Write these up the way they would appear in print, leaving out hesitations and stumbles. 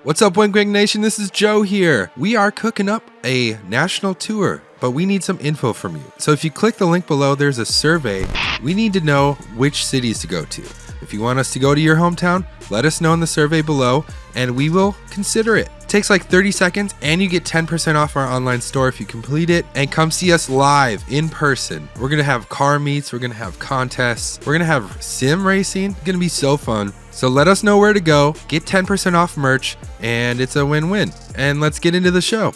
What's up, Wing Wing Nation? This is Joe here. We are cooking up a national tour, but we need some info from you. So if you click the link below, there's a survey. We need to know which cities to go to. If you want us to go to your hometown, let us know in the survey below, and we will consider it. It takes like 30 seconds, and you get 10% off our online store if you complete it. And come see us live in person. We're gonna have car meets, we're gonna have contests, we're gonna have sim racing. It's gonna be so fun. So let us know where to go, get 10% off merch, and it's a win-win. And let's get into the show.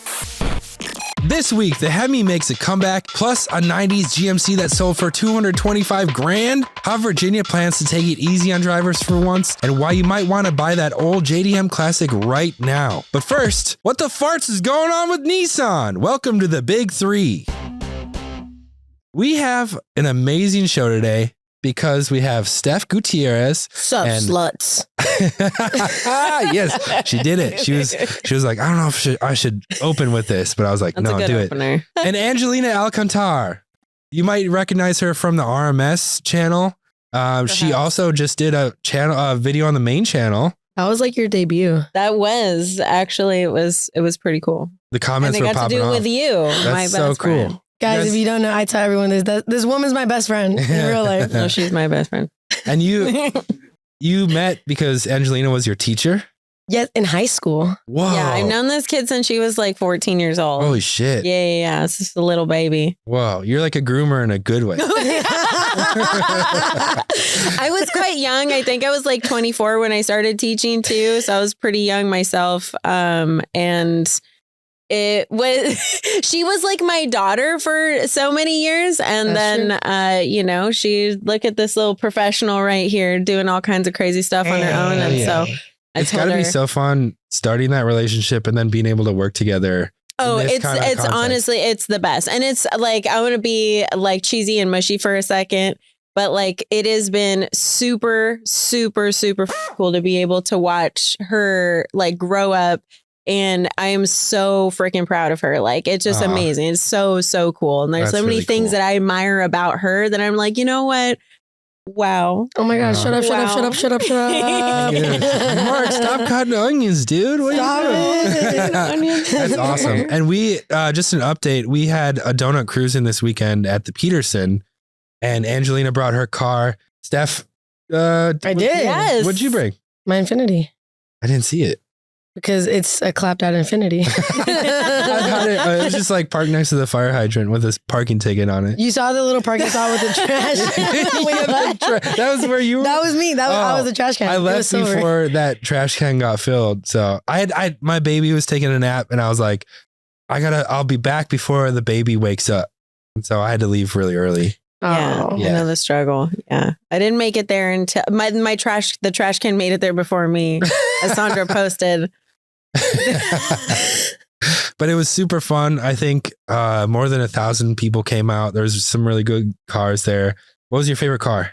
This week, the Hemi makes a comeback, plus a 90s GMC that sold for $225 grand. How Virginia plans to take it easy on drivers for once, and why you might want to buy that old JDM Classic right now. But first, what the farts is going on with Nissan? Welcome to the Big Three. We have an amazing show today because we have Steph Gutierrez. Sup, sluts. Yes, she did it. She was like, I don't know if I should open with this, but I was like, That's no, do opener. it. And Angelina Alcantar, you might recognize her from the RMS channel. She also just did a video on the main channel. That was like your debut. That was actually, it was pretty cool. The comments and were I got to popping do it off. with you, That's my so best cool. friend. Guys, if you don't know, I tell everyone this woman's my best friend in real life. No, she's my best friend. And you met because Angelina was your teacher? Yes, in high school. Whoa. Yeah, I've known this kid since she was like 14 years old. Holy shit. Yeah. It's just a little baby. Whoa. You're like a groomer in a good way. I was quite young. I think I was like 24 when I started teaching too. So I was pretty young myself. And it was, she was like my daughter for so many years. And That's then, she look at this little professional right here doing all kinds of crazy stuff on her own. And so it's got to be so fun starting that relationship and then being able to work together. Oh, it's honestly, it's the best. And it's like, I want to be like cheesy and mushy for a second, but like it has been super, super, super cool to be able to watch her like grow up. And I am so freaking proud of her. Like, it's just amazing. It's so, so cool. And there's so many things that I admire about her that I'm like, you know what? Wow. Oh my God. Shut up. Mark, stop cutting onions, dude. What are you doing? That's awesome. And we, just an update, we had a donut cruising this weekend at the Peterson, and Angelina brought her car. Steph, I did. Yes. What'd you bring? My Infinity. I didn't see it. Because it's a clapped out Infinity. It was just like parked next to the fire hydrant with this parking ticket on it. You saw the little parking spot with the trash. That was where you were? That was me. I was the trash can. I left before that trash can got filled. So my baby was taking a nap and I was like, I'll be back before the baby wakes up. And so I had to leave really early. Yeah, I know the struggle. Yeah, I didn't make it there until the trash can made it there before me, as Sandra posted. But it was super fun. I think more than 1,000 people came out. There's some really good cars there. What was your favorite car?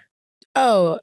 Oh,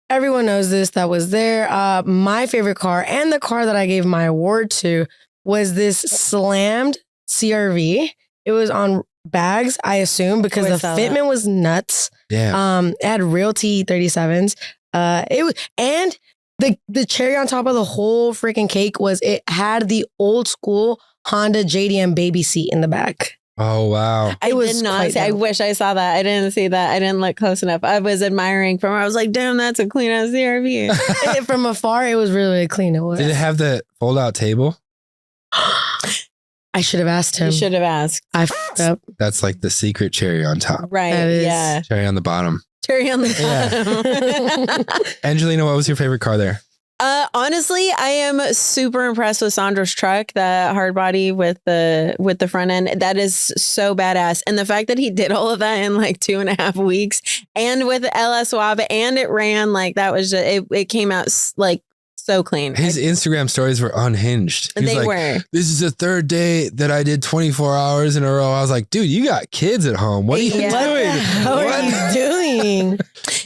everyone knows this that was there. My favorite car and the car that I gave my award to was this slammed CRV. It was on bags, I assume, because the fitment was nuts. Yeah. It had real T37s. It was, and the cherry on top of the whole freaking cake was it had the old school Honda JDM baby seat in the back. Oh wow. I did not see. I wish I saw that. I didn't see that. I didn't look close enough. I was admiring from where I was like, damn, that's a clean ass CRV. From afar, it was really, really clean. It was. Did it have the fold out table? I should have asked him. You should have asked. I f***ed up. That's like the secret cherry on top. Right. Yeah. Cherry on the bottom. Cherry on the bottom. Angelina, what was your favorite car there? Honestly, I am super impressed with Sandra's truck, the hard body with the front end. That is so badass. And the fact that he did all of that in like 2.5 weeks and with LS swap and it ran like that was just, it came out like so clean. His Instagram stories were unhinged. They were. This is the third day that I did 24 hours in a row. I was like, dude, you got kids at home. What are you doing? What are you doing?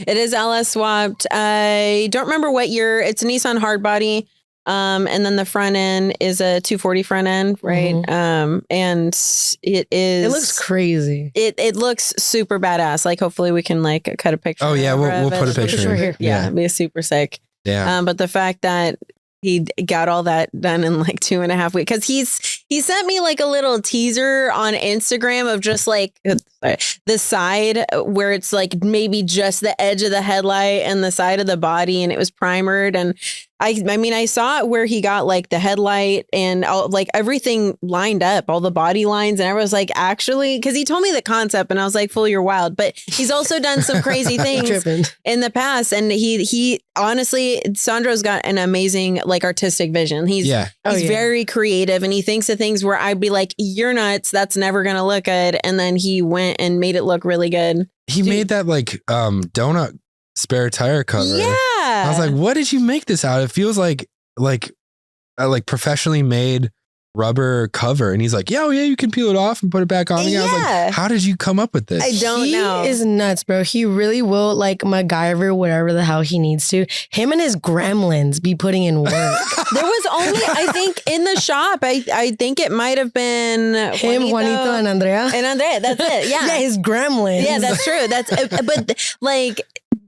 It is LS swapped. I don't remember what year. It's a Nissan hardbody. And then the front end is a 240 front end, right? Mm-hmm. And it looks crazy. It looks super badass. Like hopefully we can like cut a picture. Oh yeah, we'll put a picture here. Yeah, it'd be super sick. Yeah. But the fact that he got all that done in like 2.5 weeks. Cause he sent me like a little teaser on Instagram of just like the side where it's like maybe just the edge of the headlight and the side of the body, and it was primered. And I mean, I saw it where he got like the headlight and like everything lined up, all the body lines. And I was like, actually, because he told me the concept and I was like, fool, you're wild. But he's also done some crazy things in the past. And he honestly, Sandro's got an amazing like artistic vision. He's very creative, and he thinks of things where I'd be like, you're nuts. That's never going to look good. And then he went and made it look really good. He made that like donut spare tire cover. Yeah. I was like, what did you make this out? It feels like professionally made rubber cover. And he's like, yeah, you can peel it off and put it back on again. I was like, how did you come up with this? I don't know. He is nuts, bro. He really will like MacGyver whatever the hell he needs to. Him and his gremlins be putting in work. There was only, I think, in the shop, I think it might have been him, Juanito, and Andrea. And Andrea, that's it. Yeah. Yeah, his gremlins. Yeah, that's true. But like,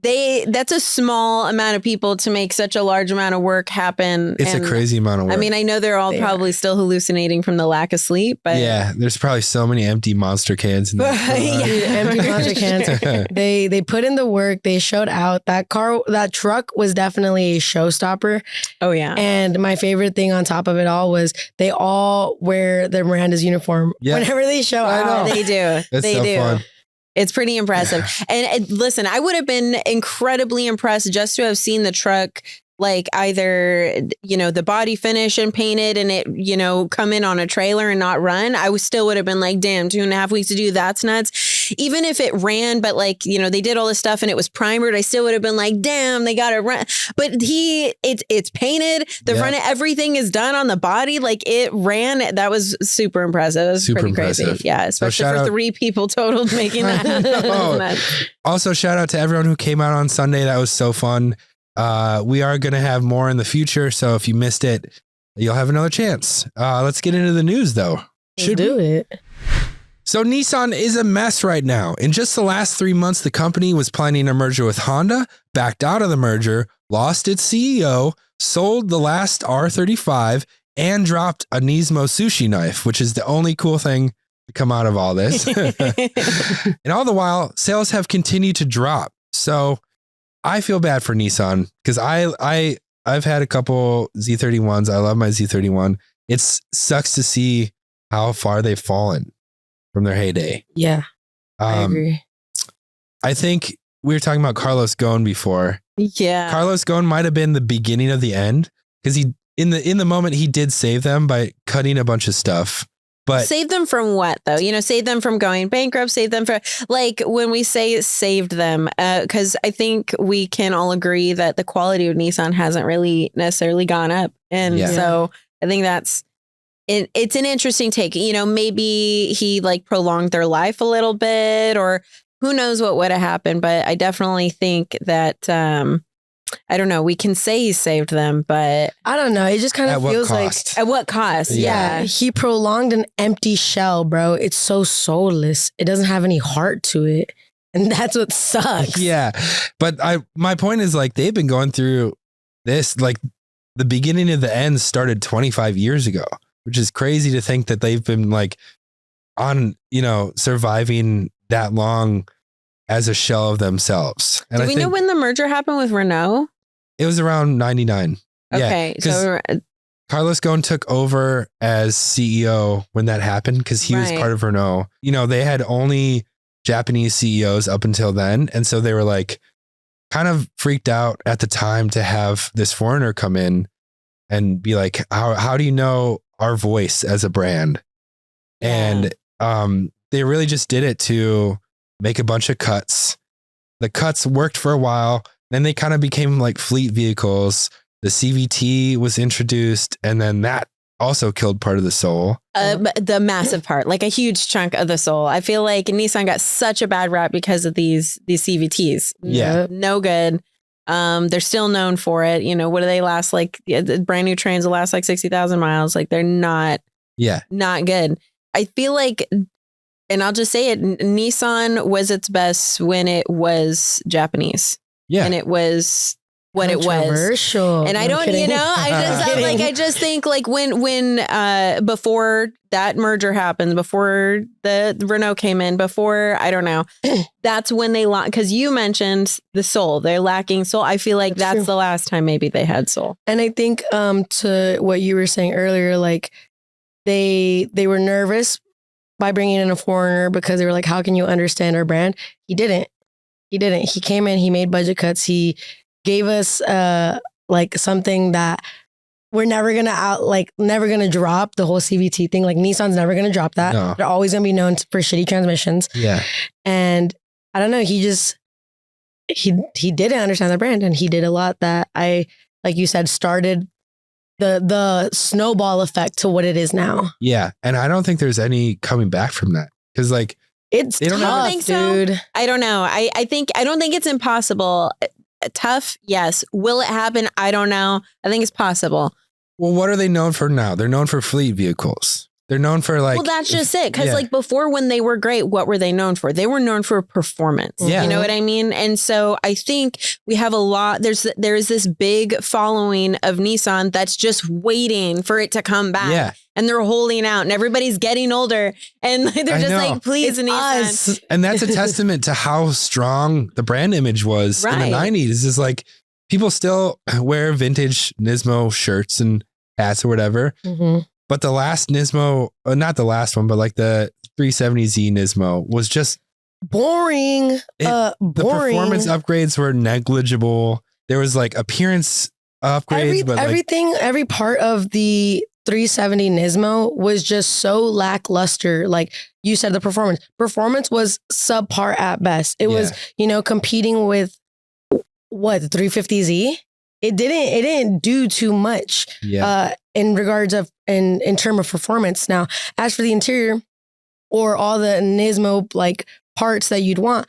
that's a small amount of people to make such a large amount of work happen. It's a crazy amount of work. I mean, I know they're all probably still hallucinating from the lack of sleep, but yeah, there's probably so many empty monster cans in there. Empty monster cans. They put in the work. They showed out. That truck was definitely a showstopper. Oh yeah. And my favorite thing on top of it all was they all wear their Miranda's uniform whenever they show out. They do. They do. Fun. It's pretty impressive. And listen, I would have been incredibly impressed just to have seen the truck, like either, the body finish and painted and it, come in on a trailer and not run. I still would have been like, damn, 2.5 weeks to do that's nuts. Even if it ran, but like, they did all this stuff and it was primered, I still would have been like, damn, they got it run. But it's painted. The front of everything is done on the body. Like it ran. That was super impressive. It was super pretty impressive. Crazy. Yeah. Especially for 3 people total making that. Also, shout out to everyone who came out on Sunday. That was so fun. We are going to have more in the future. So if you missed it, you'll have another chance. Let's get into the news though. Should do it. So Nissan is a mess right now. In just the last 3 months, the company was planning a merger with Honda, backed out of the merger, lost its CEO, sold the last R35, and dropped a Nismo sushi knife, which is the only cool thing to come out of all this. And all the while, sales have continued to drop. So I feel bad for Nissan because I've had a couple Z31s. I love my Z31. It sucks to see how far they've fallen from their heyday. Yeah, I agree. I think we were talking about Carlos Ghosn before. Yeah, Carlos Ghosn might have been the beginning of the end because he in the moment he did save them by cutting a bunch of stuff. But save them from what though? Save them from going bankrupt, save them for like when we say saved them, because I think we can all agree that the quality of Nissan hasn't really necessarily gone up. And so I think it's an interesting take. Maybe he like prolonged their life a little bit or who knows what would have happened. But I definitely think that I don't know. We can say he saved them, but I don't know. It just kind of feels like at what cost? Yeah. He prolonged an empty shell, bro. It's so soulless. It doesn't have any heart to it. And that's what sucks. Yeah. But my point is like, they've been going through this, like the beginning of the end started 25 years ago, which is crazy to think that they've been like on, surviving that long as a shell of themselves. And do we know when the merger happened with Renault? It was around 99. Okay. So Carlos Ghosn took over as CEO when that happened because he was part of Renault. They had only Japanese CEOs up until then. And so they were like kind of freaked out at the time to have this foreigner come in and be like, how do you know our voice as a brand? Yeah. And they really just did it to make a bunch of cuts. The cuts worked for a while. Then they kind of became like fleet vehicles. The CVT was introduced, and then that also killed part of the soul. The massive part, like a huge chunk of the soul. I feel like Nissan got such a bad rap because of these CVTs. Yeah. No good. They're still known for it. What do they last like? Brand new trains will last like 60,000 miles. Like they're not good. I feel like, and I'll just say it, Nissan was its best when it was Japanese. Yeah. And it was what it was. Controversial. And I don't, kidding. I just think like when before that merger happened, before the Renault came in, before, I don't know, that's when they because you mentioned the soul, they're lacking soul. I feel like that's the last time maybe they had soul. And I think to what you were saying earlier, like they were nervous by bringing in a foreigner because they were like, how can you understand our brand? He didn't. He came in, he made budget cuts. He gave us like something that we're never gonna drop, the whole CVT thing. Like Nissan's never gonna drop that. No. They're always gonna be known for shitty transmissions. Yeah. And I don't know, he didn't understand the brand, and he did a lot that like you said, started the snowball effect to what it is now. Yeah. And I don't think there's any coming back from that. Because like it's tough, dude. So. I don't know. I don't think it's impossible. Tough, yes. Will it happen? I don't know. I think it's possible. Well, what are they known for now? They're known for fleet vehicles. They're known for like... Well, that's just it. Because like before, when they were great, what were they known for? They were known for performance. Yeah. You know what I mean? And so I think we have a lot... There's this big following of Nissan that's just waiting for it to come back. Yeah. And they're holding out, and everybody's getting older, and they're just like, please, it's Nissan. us. And that's a testament to how strong the brand image was in the 90s. Is like people still wear vintage Nismo shirts and hats or whatever. Mm-hmm. But the last Nismo, not the last one, but like the 370Z Nismo was just boring. The performance upgrades were negligible. There was like appearance upgrades, every part of the 370 Nismo was just so lackluster. Like you said, the performance was subpar at best. It was, competing with the 350Z. It didn't do too much in regards of in term of performance. Now, as for the interior or all the Nismo like parts that you'd want,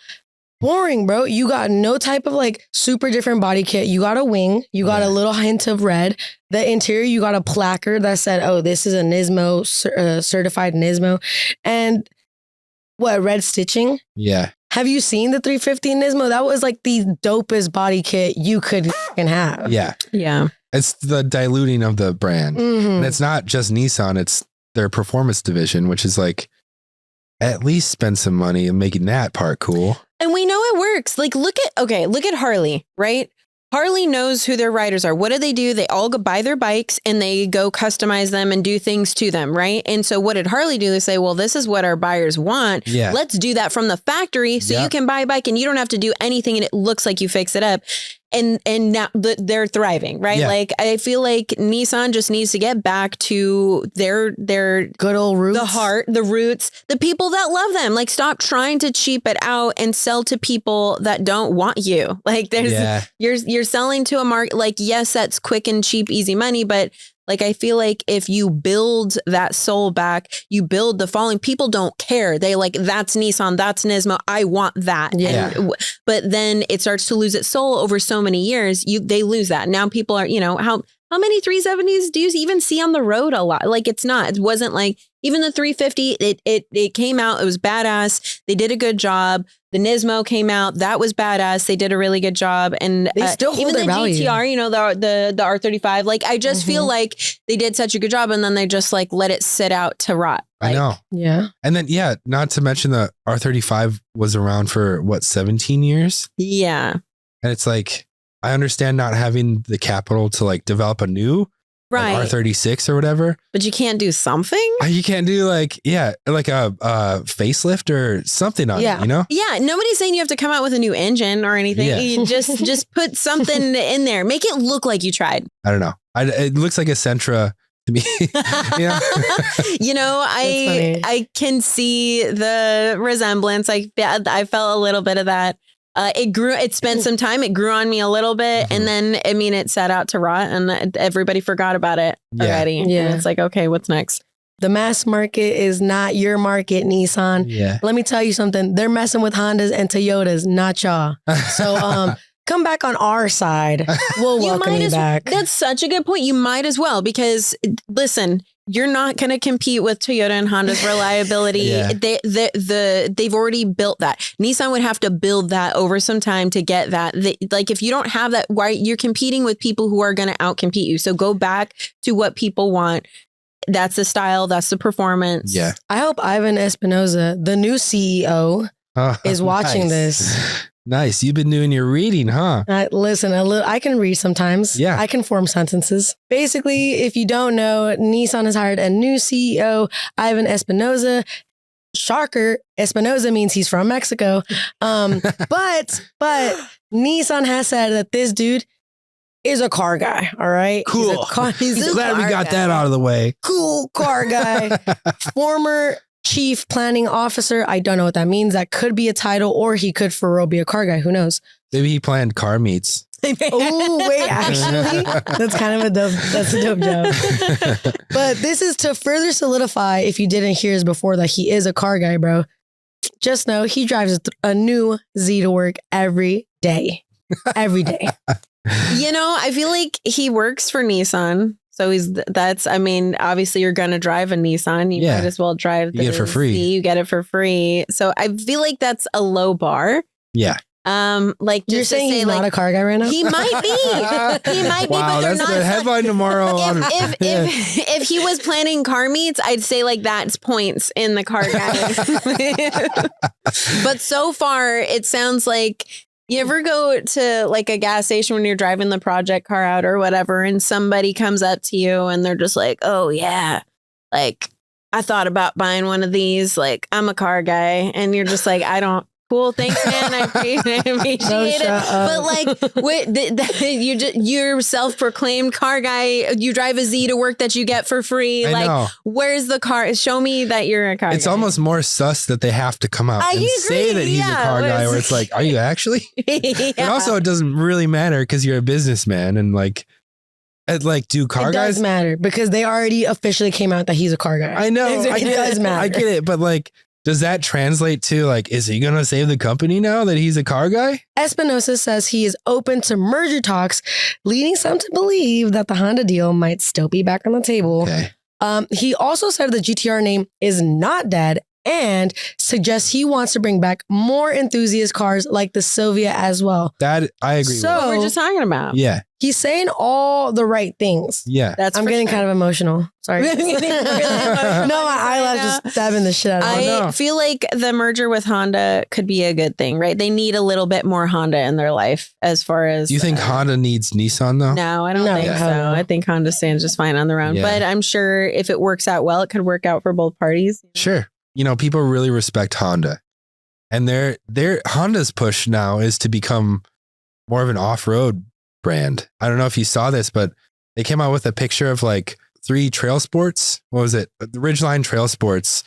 boring, bro. You got no type of like super different body kit. You got a wing. You got a little hint of red. The interior, you got a placard that said, "Oh, this is a Nismo certified Nismo," and red stitching. Yeah. Have you seen the 350 Nismo? That was like the dopest body kit you could have. Yeah. Yeah. It's the diluting of the brand. Mm-hmm. And it's not just Nissan, it's their performance division, which is like, at least spend some money in making that part cool. And we know it works. Like, look at Harley, right? Harley knows who their riders are. What do? They all go buy their bikes and they go customize them and do things to them, right? And so what did Harley do? They say, well, this is what our buyers want. Yeah. Let's do that from the factory so you can buy a bike and you don't have to do anything and it looks like you fix it up. And now they're thriving, right? Yeah. Like, I feel like Nissan just needs to get back to their good old roots, the heart, the roots, the people that love them. Like, stop trying to cheap it out and sell to people that don't want you. Like, you're selling to a market. Like, yes, that's quick and cheap, easy money, but like, I feel like if you build that soul back, you build the following. People don't care. They like, that's Nissan, that's Nismo. I want that. Yeah. But then it starts to lose its soul over so many years. They lose that. Now people are, how many 370s do you even see on the road a lot? Like, it wasn't like even the 350, it came out. It was badass. They did a good job. The Nismo came out. That was badass. They did a really good job. And they still hold even their the value. GTR, the R35, like, I just feel like they did such a good job. And then they just like let it sit out to rot. Like, I know. Yeah. And then, not to mention the R35 was around for 17 years? Yeah. And it's like, I understand not having the capital to like develop a new like R36 or whatever. But you can't do something? You can't do like a facelift or something on it, Yeah. Nobody's saying you have to come out with a new engine or anything. Yeah. You just put something in there. Make it look like you tried. I don't know. It looks like a Sentra to me. I can see the resemblance. I felt a little bit of that. It spent some time. It grew on me a little bit. And then, it sat out to rot and everybody forgot about it already. Yeah. And it's like, okay, what's next? The mass market is not your market, Nissan. Yeah. Let me tell you something. They're messing with Hondas and Toyotas, not y'all. So, come back on our side. We'll welcome you back. That's such a good point. You might as well, because listen, you're not going to compete with Toyota and Honda's reliability. Yeah. They've already built that. Nissan would have to build that over some time to get that. Like if you don't have that, why you're competing with people who are going to outcompete you. So go back to what people want. That's the style. That's the performance. Yeah. I hope Ivan Espinosa, the new CEO, is watching this. Nice. You've been doing your reading, huh? Listen, I can read sometimes. Yeah. I can form sentences. Basically, if you don't know, Nissan has hired a new CEO, Ivan Espinosa. Shocker, Espinosa means he's from Mexico. But Nissan has said that this dude is a car guy. All right. Cool. He's a Glad we got that out of the way. cool car guy. Former chief planning officer. I don't know what that means. That could be a title, or he could for real be a car guy. Who knows? Maybe he planned car meets. Oh, wait, actually, that's kind of that's a dope job. But this is to further solidify, if you didn't hear this before, that he is a car guy, bro. Just know he drives a new Z to work every day. Every day. I feel like he works for Nissan. So obviously you're going to drive a Nissan. You might as well drive the You get it for free. You get it for free. So I feel like that's a low bar. Yeah. Like you're saying he's not a car guy right now? He might be. He might be, Wow, but they're that's not. the headline tomorrow. If he was planning car meets, I'd say like that's points in the car guy. But so far, it sounds like you ever go to like a gas station when you're driving the project car out or whatever, and somebody comes up to you and they're just like, "Oh yeah, like I thought about buying one of these. Like I'm a car guy," and you're just like, "I don't." Cool, thanks, man. I appreciate it. But like, you're self-proclaimed car guy. You drive a Z to work that you get for free. I know. Where's the car? Show me that you're a car guy. It's almost more sus that they have to come out and say that he's a car guy, where it's like, are you actually? Yeah. And also, it doesn't really matter because you're a businessman, and do car It guys does matter because they already officially came out that he's a car guy. I know. It does matter. I get it, but like, does that translate to like, is he going to save the company now that he's a car guy? Espinosa says he is open to merger talks, leading some to believe that the Honda deal might still be back on the table. Okay. He also said the GTR name is not dead and suggests he wants to bring back more enthusiast cars like the Sylvia as well. That I agree So- with. What we're just talking about. Yeah. He's saying all the right things. Yeah. I'm getting kind of emotional. Sorry. I'm getting really emotional No, my eyelash just stabbing the shit out of me. I feel like the merger with Honda could be a good thing, right? They need a little bit more Honda in their life as far as... Do you think Honda needs Nissan though? No, I don't think so. No. I think Honda stands just fine on their own. Yeah. But I'm sure if it works out well, it could work out for both parties. Sure. People really respect Honda. And their Honda's push now is to become more of an off-road brand. I don't know if you saw this, but they came out with a picture of like 3 trail sports. What was it? The Ridgeline Trail Sports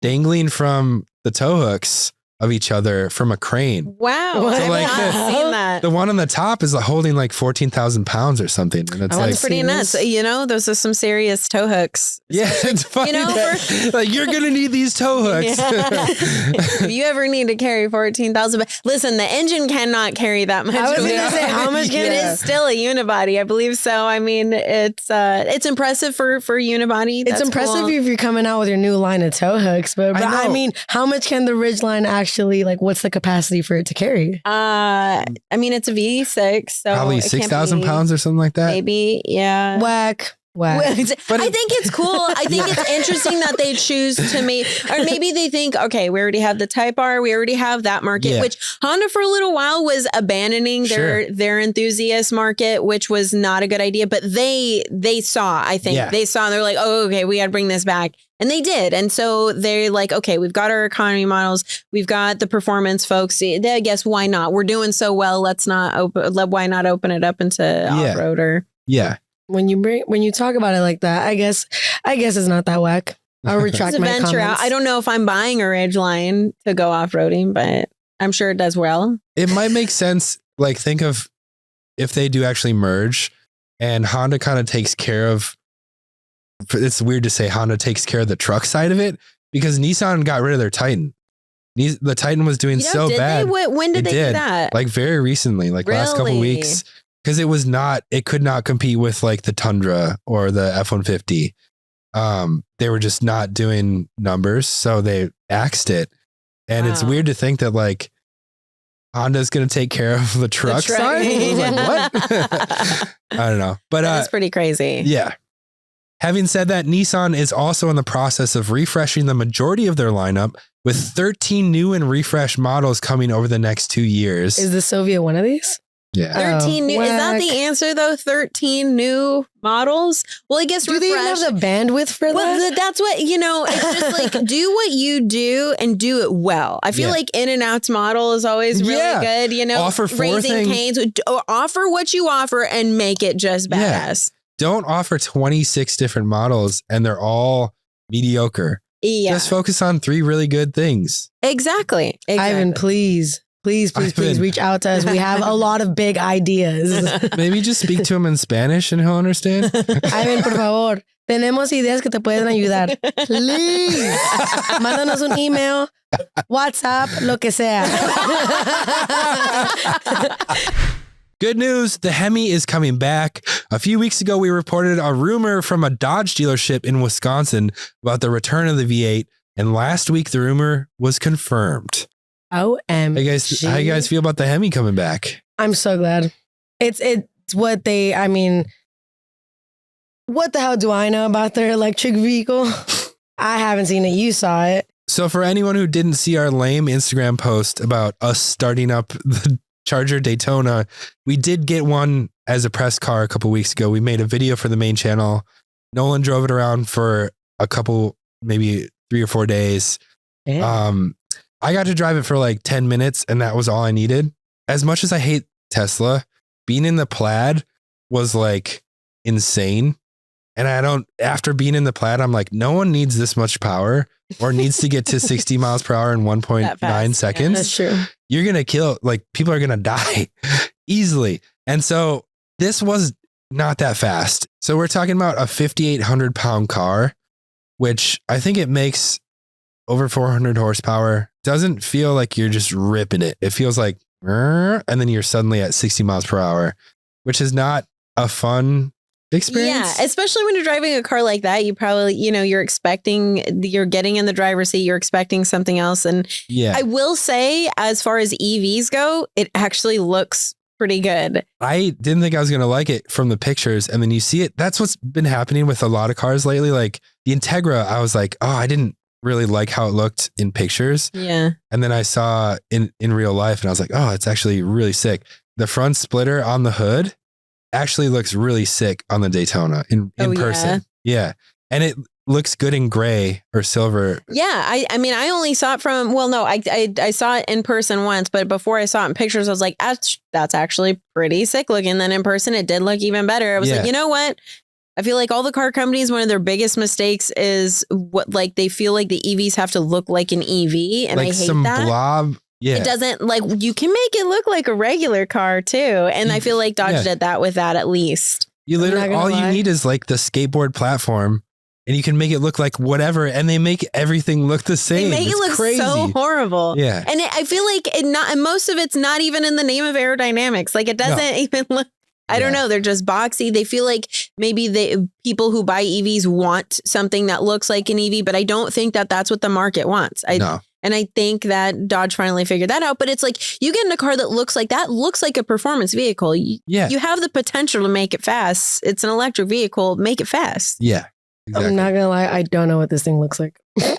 dangling from the tow hooks of each other from a crane. Wow. What? I've So, like, not seen that. The one on the top is holding like 14,000 pounds or something. And it's I like, wanna That's pretty nuts. Those are some serious tow hooks. yeah, it's funny. Like, you're going to need these tow hooks. If you ever need to carry 14,000, listen, the engine cannot carry that much. I was weight. going to say, how much can It it is still a unibody, I believe so. I mean, it's impressive for unibody. It's That's impressive cool. if you're coming out with your new line of tow hooks, but I know. mean, how much can the Ridgeline actually, like, what's the capacity for it to carry? I mean, it's a V6, so Probably it can't 6,000 be- pounds or something like that. Maybe, yeah. Whack. Well, I But think it's cool. I think it's interesting that they choose to make, or maybe they think, okay, we already have the Type R, we already have that market, Yeah. which Honda for a little while was abandoning their enthusiast market, which was not a good idea. But they saw, I think, Yeah. they saw, and they're like, oh, okay, we got to bring this back. And they did. And so they're like, okay, we've got our economy models. We've got the performance folks. I guess why not? We're doing so well. Why not open it up into off-roader? Yeah. When you talk about it like that, I guess it's not that whack. I'll retract It's a my venture comments. out. I don't know if I'm buying a Ridgeline to go off-roading, but I'm sure it does well. It might make sense. Like, think of if they do actually merge and Honda kind of takes care of, it's weird to say Honda takes care of the truck side of it because Nissan got rid of their Titan. The Titan was doing so did bad. When did they do that? Like very recently, like last couple Really? weeks. Because it could not compete with like the Tundra or the F-150. They were just not doing numbers, so they axed it. And it's weird to think that like Honda's going to take care of the truck side. Like, what? I don't know. But that's pretty crazy. Yeah. Having said that, Nissan is also in the process of refreshing the majority of their lineup with 13 new and refreshed models coming over the next 2 years. Is the Soviet one of these? Yeah. 13 new. Is that the answer though? 13 new models? Well, I guess do they even have the bandwidth for that? Well, that's what, it's just like, do what you do and do it well. I feel like In-N-Out's model is always really good, offer Raising Cane's, offer what you offer and make it just badass. Don't offer 26 different models and they're all mediocre. Yeah. Just focus on 3 really good things. Exactly. Ivan, please reach out to us. We have a lot of big ideas. Maybe just speak to him in Spanish and he'll understand. Ivan, por favor. Tenemos ideas que te pueden ayudar. Please. Mándanos un email, WhatsApp, lo que sea. Good news, the Hemi is coming back. A few weeks ago, we reported a rumor from a Dodge dealership in Wisconsin about the return of the V8. And last week, the rumor was confirmed. OMG. How you guys feel about the Hemi coming back? I'm so glad. It's what what the hell do I know about their electric vehicle? I haven't seen it. You saw it. So for anyone who didn't see our lame Instagram post about us starting up the Charger Daytona, we did get one as a press car a couple weeks ago. We made a video for the main channel. Nolan drove it around for a couple, maybe 3 or 4 days. Damn. I got to drive it for like 10 minutes and that was all I needed. As much as I hate Tesla, being in the Plaid was like insane. And after being in the Plaid, I'm like, no one needs this much power or needs to get to 60 miles per hour in 1.9 seconds. Yeah, that's true. You're going to kill, like people are going to die easily. And so this was not that fast. So we're talking about a 5,800 pound car, which I think it makes over 400 horsepower. Doesn't feel like you're just ripping it. It feels like, and then you're suddenly at 60 miles per hour, which is not a fun experience. Yeah, especially when you're driving a car like that, you probably, you're getting in the driver's seat, you're expecting something else. And I will say, as far as EVs go, it actually looks pretty good. I didn't think I was going to like it from the pictures. And then you see it. That's what's been happening with a lot of cars lately. Like the Integra, I was like, oh, I didn't really like how it looked in pictures. Yeah. And then I saw in real life and I was like, oh, it's actually really sick. The front splitter on the hood actually looks really sick on the Daytona in person. Yeah. And it looks good in gray or silver. Yeah. I mean, I only saw it I saw it in person once, but before I saw it in pictures, I was like, that's actually pretty sick looking. Then in person, it did look even better. I was like, you know what? I feel like all the car companies, one of their biggest mistakes is they feel like the EVs have to look like an EV. And like I hate some that. blob. Yeah. It doesn't you can make it look like a regular car too. And I feel like Dodge did that with that at least. You literally, all you need is like the skateboard platform and you can make it look like whatever. And they make everything look the same. They make it look crazy. So horrible. Yeah. And I feel like and most of it's not even in the name of aerodynamics. Like it doesn't even look, I don't know. They're just boxy. They feel like maybe people who buy EVs want something that looks like an EV, but I don't think that that's what the market wants. No. And I think that Dodge finally figured that out. But it's like you get in a car that looks like a performance vehicle. You have the potential to make it fast. It's an electric vehicle. Make it fast. Yeah. Exactly. I'm not going to lie. I don't know what this thing looks like. Hey,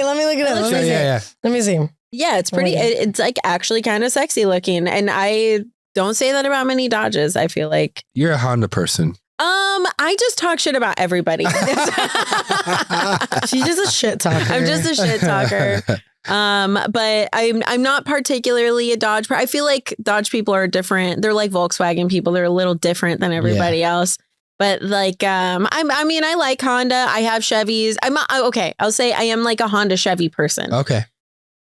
let me look it up. Let me see. Yeah, it's pretty. It's like actually kind of sexy looking. And I don't say that about many Dodges. I feel like you're a Honda person. I just talk shit about everybody. She's just a shit talker. I'm just a shit talker. But I'm not particularly a Dodge. I feel like Dodge people are different. They're like Volkswagen people. They're a little different than everybody else. But like, I like Honda. I have Chevys. I'll say I am like a Honda Chevy person. Okay.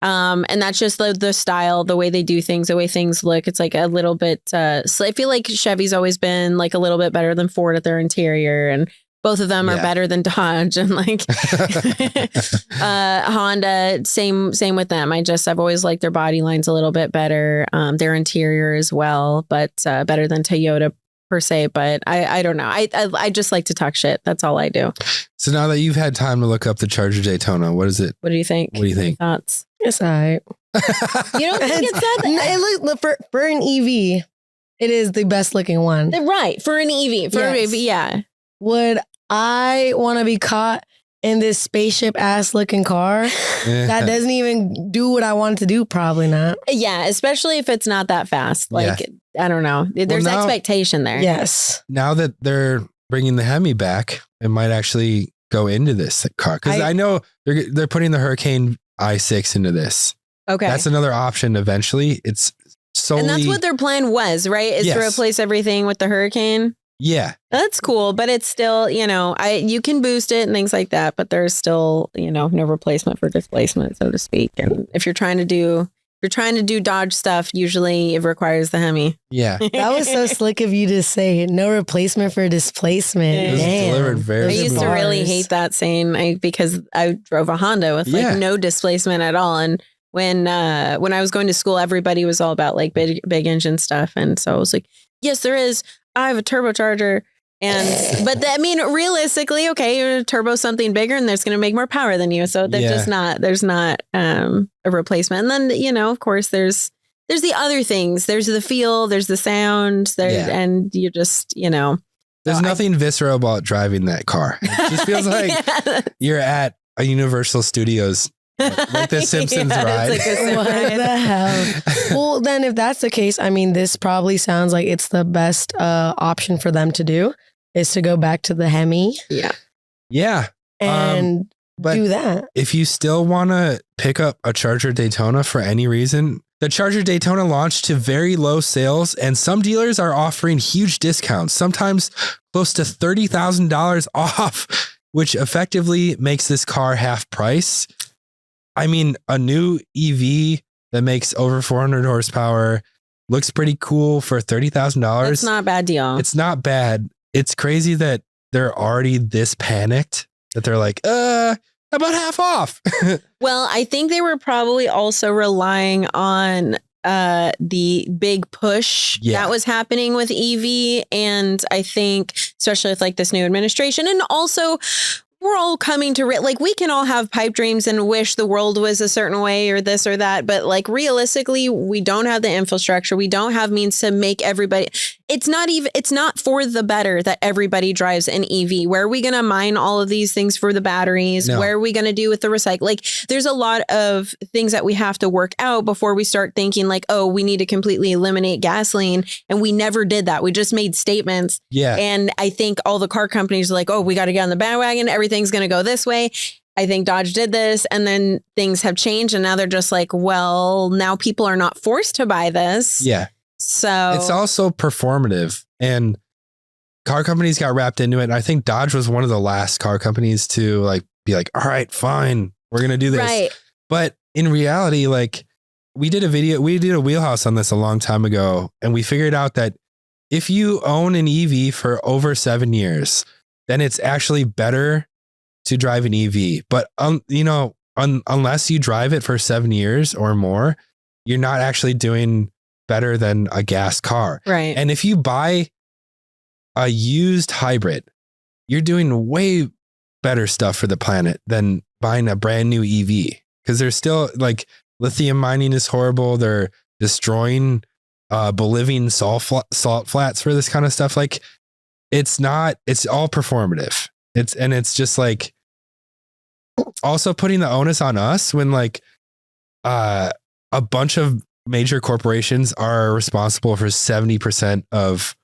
And that's just the style, the way they do things, the way things look. It's like a little bit, I feel like Chevy's always been like a little bit better than Ford at their interior, and both of them are better than Dodge, and like Honda, same with them. I've always liked their body lines a little bit better, their interior as well, but better than Toyota per se, but I don't know. I just like to talk shit. That's all I do. So now that you've had time to look up the Charger Daytona, what is it? What do you think? What do you think? Thoughts? It's all right. You don't think it's that? For an EV, it is the best looking one. Right. For an EV. For an EV, yeah. Would I want to be caught in this spaceship ass looking car that doesn't even do what I want it to do? Probably not. Yeah, especially if it's not that fast. Like, I don't know. There's expectation there. Yes. Now that they're bringing the Hemi back, it might actually go into this car. Because I know they're putting the Hurricane i6 into this. Okay. That's another option eventually. It's solely... And that's what their plan was, right? Is to replace everything with the Hurricane. Yeah. That's cool, but it's still, you can boost it and things like that, but there's still, no replacement for displacement, so to speak. And if you're trying to do Dodge stuff, usually it requires the Hemi. Yeah. That was so slick of you to say. No replacement for displacement. It was delivered very I used to really hate that saying because I drove a Honda with no displacement at all. And when I was going to school, everybody was all about like big engine stuff. And so I was like, yes, there is. I have a turbocharger. But realistically, okay, you're going to turbo something bigger and there's going to make more power than you. So there's not a replacement. And then, of course, there's the other things. There's the feel, there's the sound, and you just, There's nothing visceral about driving that car. It just feels like you're at a Universal Studios, like the Simpsons ride. It's like what the hell? Well, then if that's the case, this probably sounds like it's the best option for them to do is to go back to the Hemi. Yeah. Yeah. And do that. If you still want to pick up a Charger Daytona for any reason, the Charger Daytona launched to very low sales and some dealers are offering huge discounts, sometimes close to $30,000 off, which effectively makes this car half price. A new EV that makes over 400 horsepower looks pretty cool for $30,000. It's not a bad deal. It's not bad. It's crazy that they're already this panicked that they're like, about half off. Well, I think they were probably also relying on the big push that was happening with EV. And I think, especially with like this new administration, and also we're all coming to we can all have pipe dreams and wish the world was a certain way or this or that. But like realistically, we don't have the infrastructure. We don't have means to make everybody. It's not for the better that everybody drives an EV. Where are we going to mine all of these things for the batteries? No. Where are we going to do with the recycle? Like there's a lot of things that we have to work out before we start thinking like, oh, we need to completely eliminate gasoline. And we never did that. We just made statements. Yeah. And I think all the car companies are like, oh, we got to get on the bandwagon. Everything's going to go this way. I think Dodge did this and then things have changed. And now they're just like, well, now people are not forced to buy this. Yeah. So it's also performative and car companies got wrapped into it. And I think Dodge was one of the last car companies to like be like, all right, fine, we're going to do this. Right. But in reality, like we did a wheelhouse on this a long time ago. And we figured out that if you own an EV for over 7 years, then it's actually better to drive an EV. But, unless you drive it for 7 years or more, you're not actually doing better than a gas car. Right. And if you buy a used hybrid, you're doing way better stuff for the planet than buying a brand new EV. Because there's still like lithium mining is horrible. They're destroying Bolivian salt flats for this kind of stuff. Like it's all performative. It's just like also putting the onus on us when like a bunch of major corporations are responsible for 70% of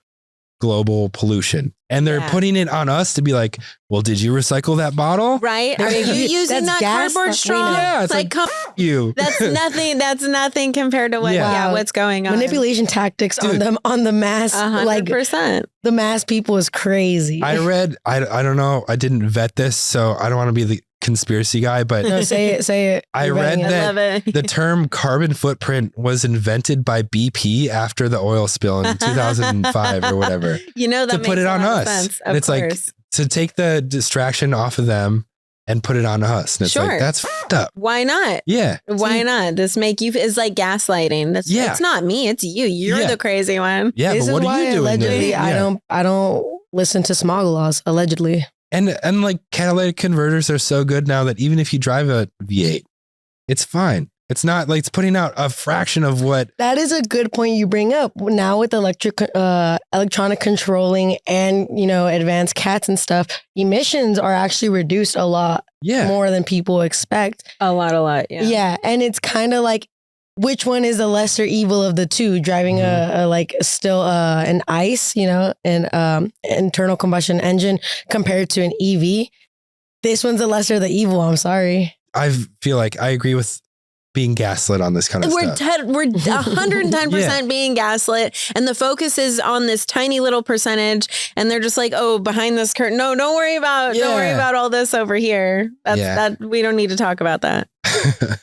global pollution. And they're putting it on us to be like, well, did you recycle that bottle? Right. Are you using that cardboard straw? Yeah, it's like you. That's nothing compared to what's going on. Manipulation tactics on the mass. 100%. The mass people is crazy. I don't know. I didn't vet this, so I don't want to be the conspiracy guy, but no, say it. I read that the term carbon footprint was invented by BP after the oil spill in 2005 or whatever. That to put it on us. Sense, and it's course. Like to take the distraction off of them and put it on us. And it's like, that's fucked up. Why not? Yeah. Why not? This make you, it's like gaslighting. It's not me. It's you. You're the crazy one. Yeah. This but what are you doing? Allegedly, I don't listen to smog laws. Allegedly. And like catalytic converters are so good now that even if you drive a V8, it's fine. It's not like it's putting out a fraction of what. That is a good point you bring up. Now with electronic controlling and, advanced CATs and stuff, emissions are actually reduced a lot more than people expect. A lot. Yeah. Yeah. And it's kind of like, which one is the lesser evil of the two? Driving an ICE, an internal combustion engine compared to an EV. This one's the lesser of the evil. I'm sorry. I feel like I agree with being gaslit on this kind of stuff. We're 110% being gaslit, and the focus is on this tiny little percentage, and they're just like, oh, behind this curtain. No, don't worry about all this over here. That we don't need to talk about that.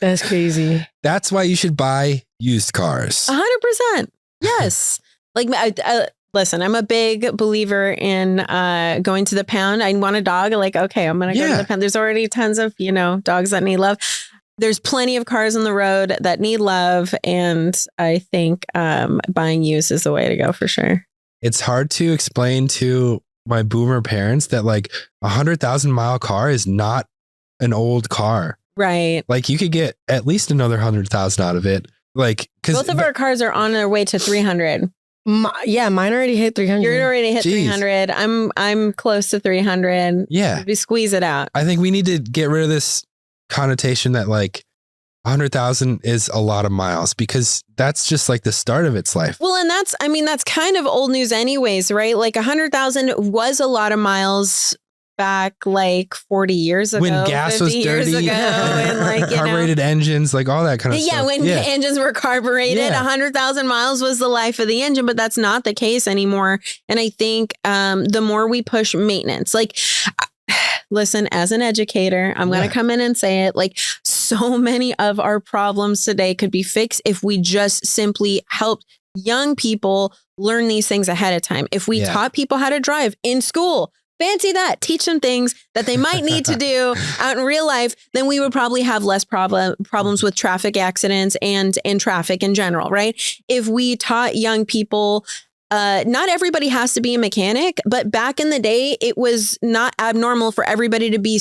That's crazy. That's why you should buy used cars. 100%. Yes. Like, listen, I'm a big believer in going to the pound. I want a dog. Like, okay, I'm going to go to the pound. There's already tons of, dogs that need love. There's plenty of cars on the road that need love. And I think buying used is the way to go for sure. It's hard to explain to my boomer parents that like 100,000-mile car is not an old car. Right. Like you could get at least another 100,000 out of it. Like, cause both of our cars are on their way to 300. Mine already hit 300. You're already hit 300. I'm close to 300. Yeah. We squeeze it out. I think we need to get rid of this connotation that like 100,000 is a lot of miles, because that's just like the start of its life. Well, and that's kind of old news anyways, right? Like 100,000 was a lot of miles back like 40 years ago. When gas was dirty and like, carbureted engines, like all that kind of stuff. Yeah, when engines were carbureted, 100,000 miles was the life of the engine, but that's not the case anymore. And I think the more we push maintenance, like, listen, as an educator, I'm going to come in and say it, like so many of our problems today could be fixed if we just simply helped young people learn these things ahead of time. If we taught people how to drive in school, fancy that, teach them things that they might need to do out in real life, then we would probably have less problems with traffic accidents and traffic in general, right? If we taught young people, not everybody has to be a mechanic, but back in the day, it was not abnormal for everybody to be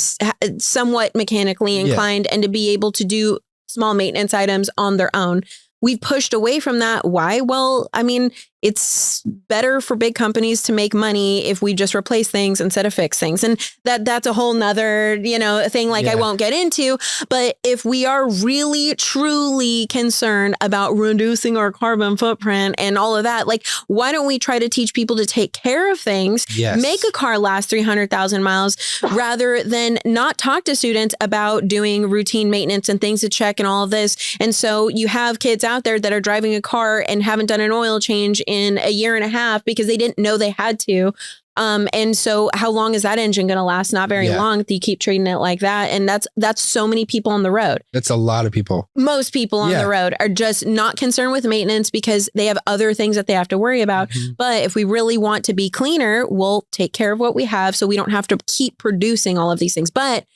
somewhat mechanically inclined and to be able to do small maintenance items on their own. We've pushed away from that. Why? Well, I mean, it's better for big companies to make money if we just replace things instead of fix things. And that's a whole nother, thing I won't get into. But if we are really, truly concerned about reducing our carbon footprint and all of that, like, why don't we try to teach people to take care of things, make a car last 300,000 miles rather than not talk to students about doing routine maintenance and things to check and all of this. And so you have kids out there that are driving a car and haven't done an oil change in a year and a half because they didn't know they had to. And so how long is that engine going to last? Not very long if you keep treating it like that. And that's so many people on the road. That's a lot of people. Most people on the road are just not concerned with maintenance because they have other things that they have to worry about. Mm-hmm. But if we really want to be cleaner, we'll take care of what we have so we don't have to keep producing all of these things. But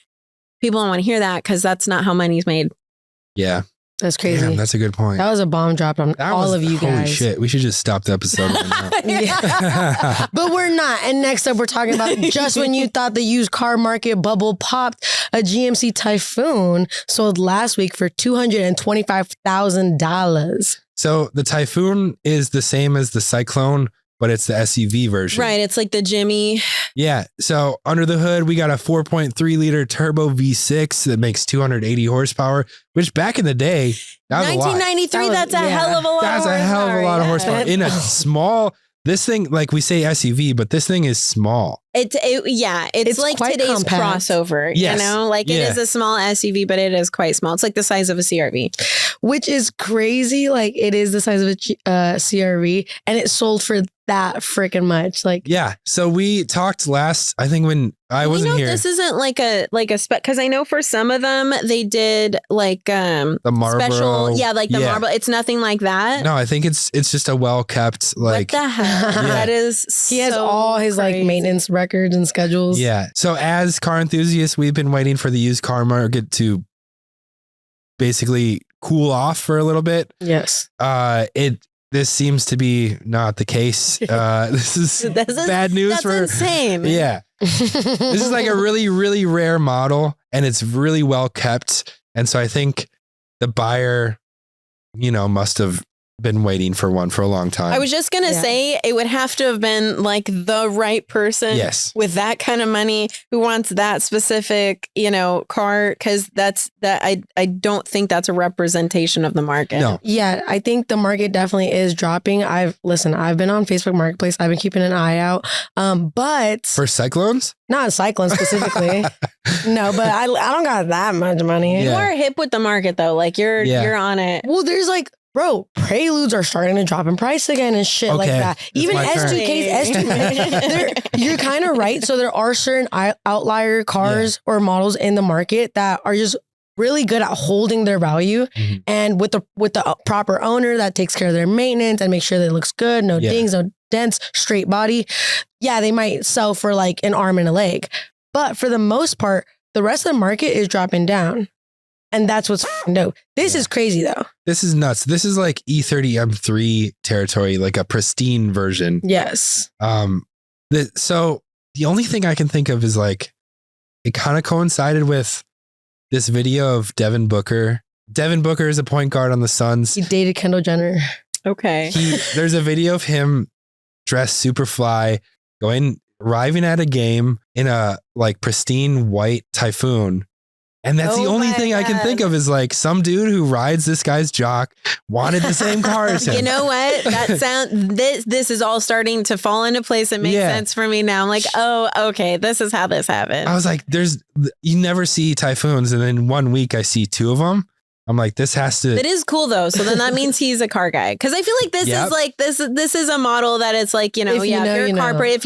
people don't want to hear that because that's not how money's made. Yeah. That's crazy. Damn, that's a good point. That was a bomb drop on all of you guys. Holy shit. We should just stop the episode right now. But we're not. And next up, we're talking about just when you thought the used car market bubble popped, a GMC Typhoon sold last week for $225,000. So the Typhoon is the same as the Cyclone, but it's the SUV version. Right. It's like the Jimmy. Yeah. So under the hood, we got a 4.3 liter turbo V6 that makes 280 horsepower, which back in the day, that was 1993, that's a hell of a lot. That's a hell of a lot of horsepower in a small. This thing, like we say SUV, but this thing is small. It's like today's compact crossover, yes. It is a small SUV, but it is quite small. It's like the size of a CRV. Which is crazy. Like it is the size of a CRV and it sold for that freaking much. Like, yeah. So we talked last, I think when I wasn't here. This isn't like a spec, because I know for some of them they did like the Marlboro. Special, the Marlboro. It's nothing like that. No, I think it's just a well kept like. What the hell? That is. He has all his like maintenance records and schedules. Yeah. So as car enthusiasts, we've been waiting for the used car market to basically cool off for a little bit. Yes. This seems to be not the case. This is bad news. That's insane. Yeah. This is like a really, really rare model, and it's really well kept. And so I think the buyer, must have been waiting for one for a long time. I was just going to say it would have to have been like the right person with that kind of money who wants that specific, car. Cause I don't think that's a representation of the market. No. Yeah. I think the market definitely is dropping. I've been on Facebook Marketplace. I've been keeping an eye out. But for cyclones, not cyclones specifically. No, but I don't got that much money. You are hip with the market though. Like you're on it. Well, there's like, bro, Preludes are starting to drop in price again and shit like that. Even S2Ks, you're kind of right. So there are certain outlier cars or models in the market that are just really good at holding their value, and with the proper owner that takes care of their maintenance and make sure that it looks good, no dings, no dents, straight body. Yeah, they might sell for like an arm and a leg, but for the most part, the rest of the market is dropping down. And that's what's dope. This is crazy though. This is nuts. This is like E30 M3 territory, like a pristine version. Yes. So the only thing I can think of is like, it kind of coincided with this video of Devin Booker. Devin Booker is a point guard on the Suns. He dated Kendall Jenner. Okay. There's a video of him dressed super fly, arriving at a game in a like pristine white Typhoon. And that's the only thing I can think of is like some dude who rides this guy's jock wanted the same car as him. You know what? This is all starting to fall into place and make sense for me now. I'm like, oh, okay, this is how this happened. I was like, you never see Typhoons, and in 1 week I see two of them. I'm like, this has to. It is cool though. So then that means he's a car guy. Cause I feel like this is like, this is a model that it's like, if you're a car, if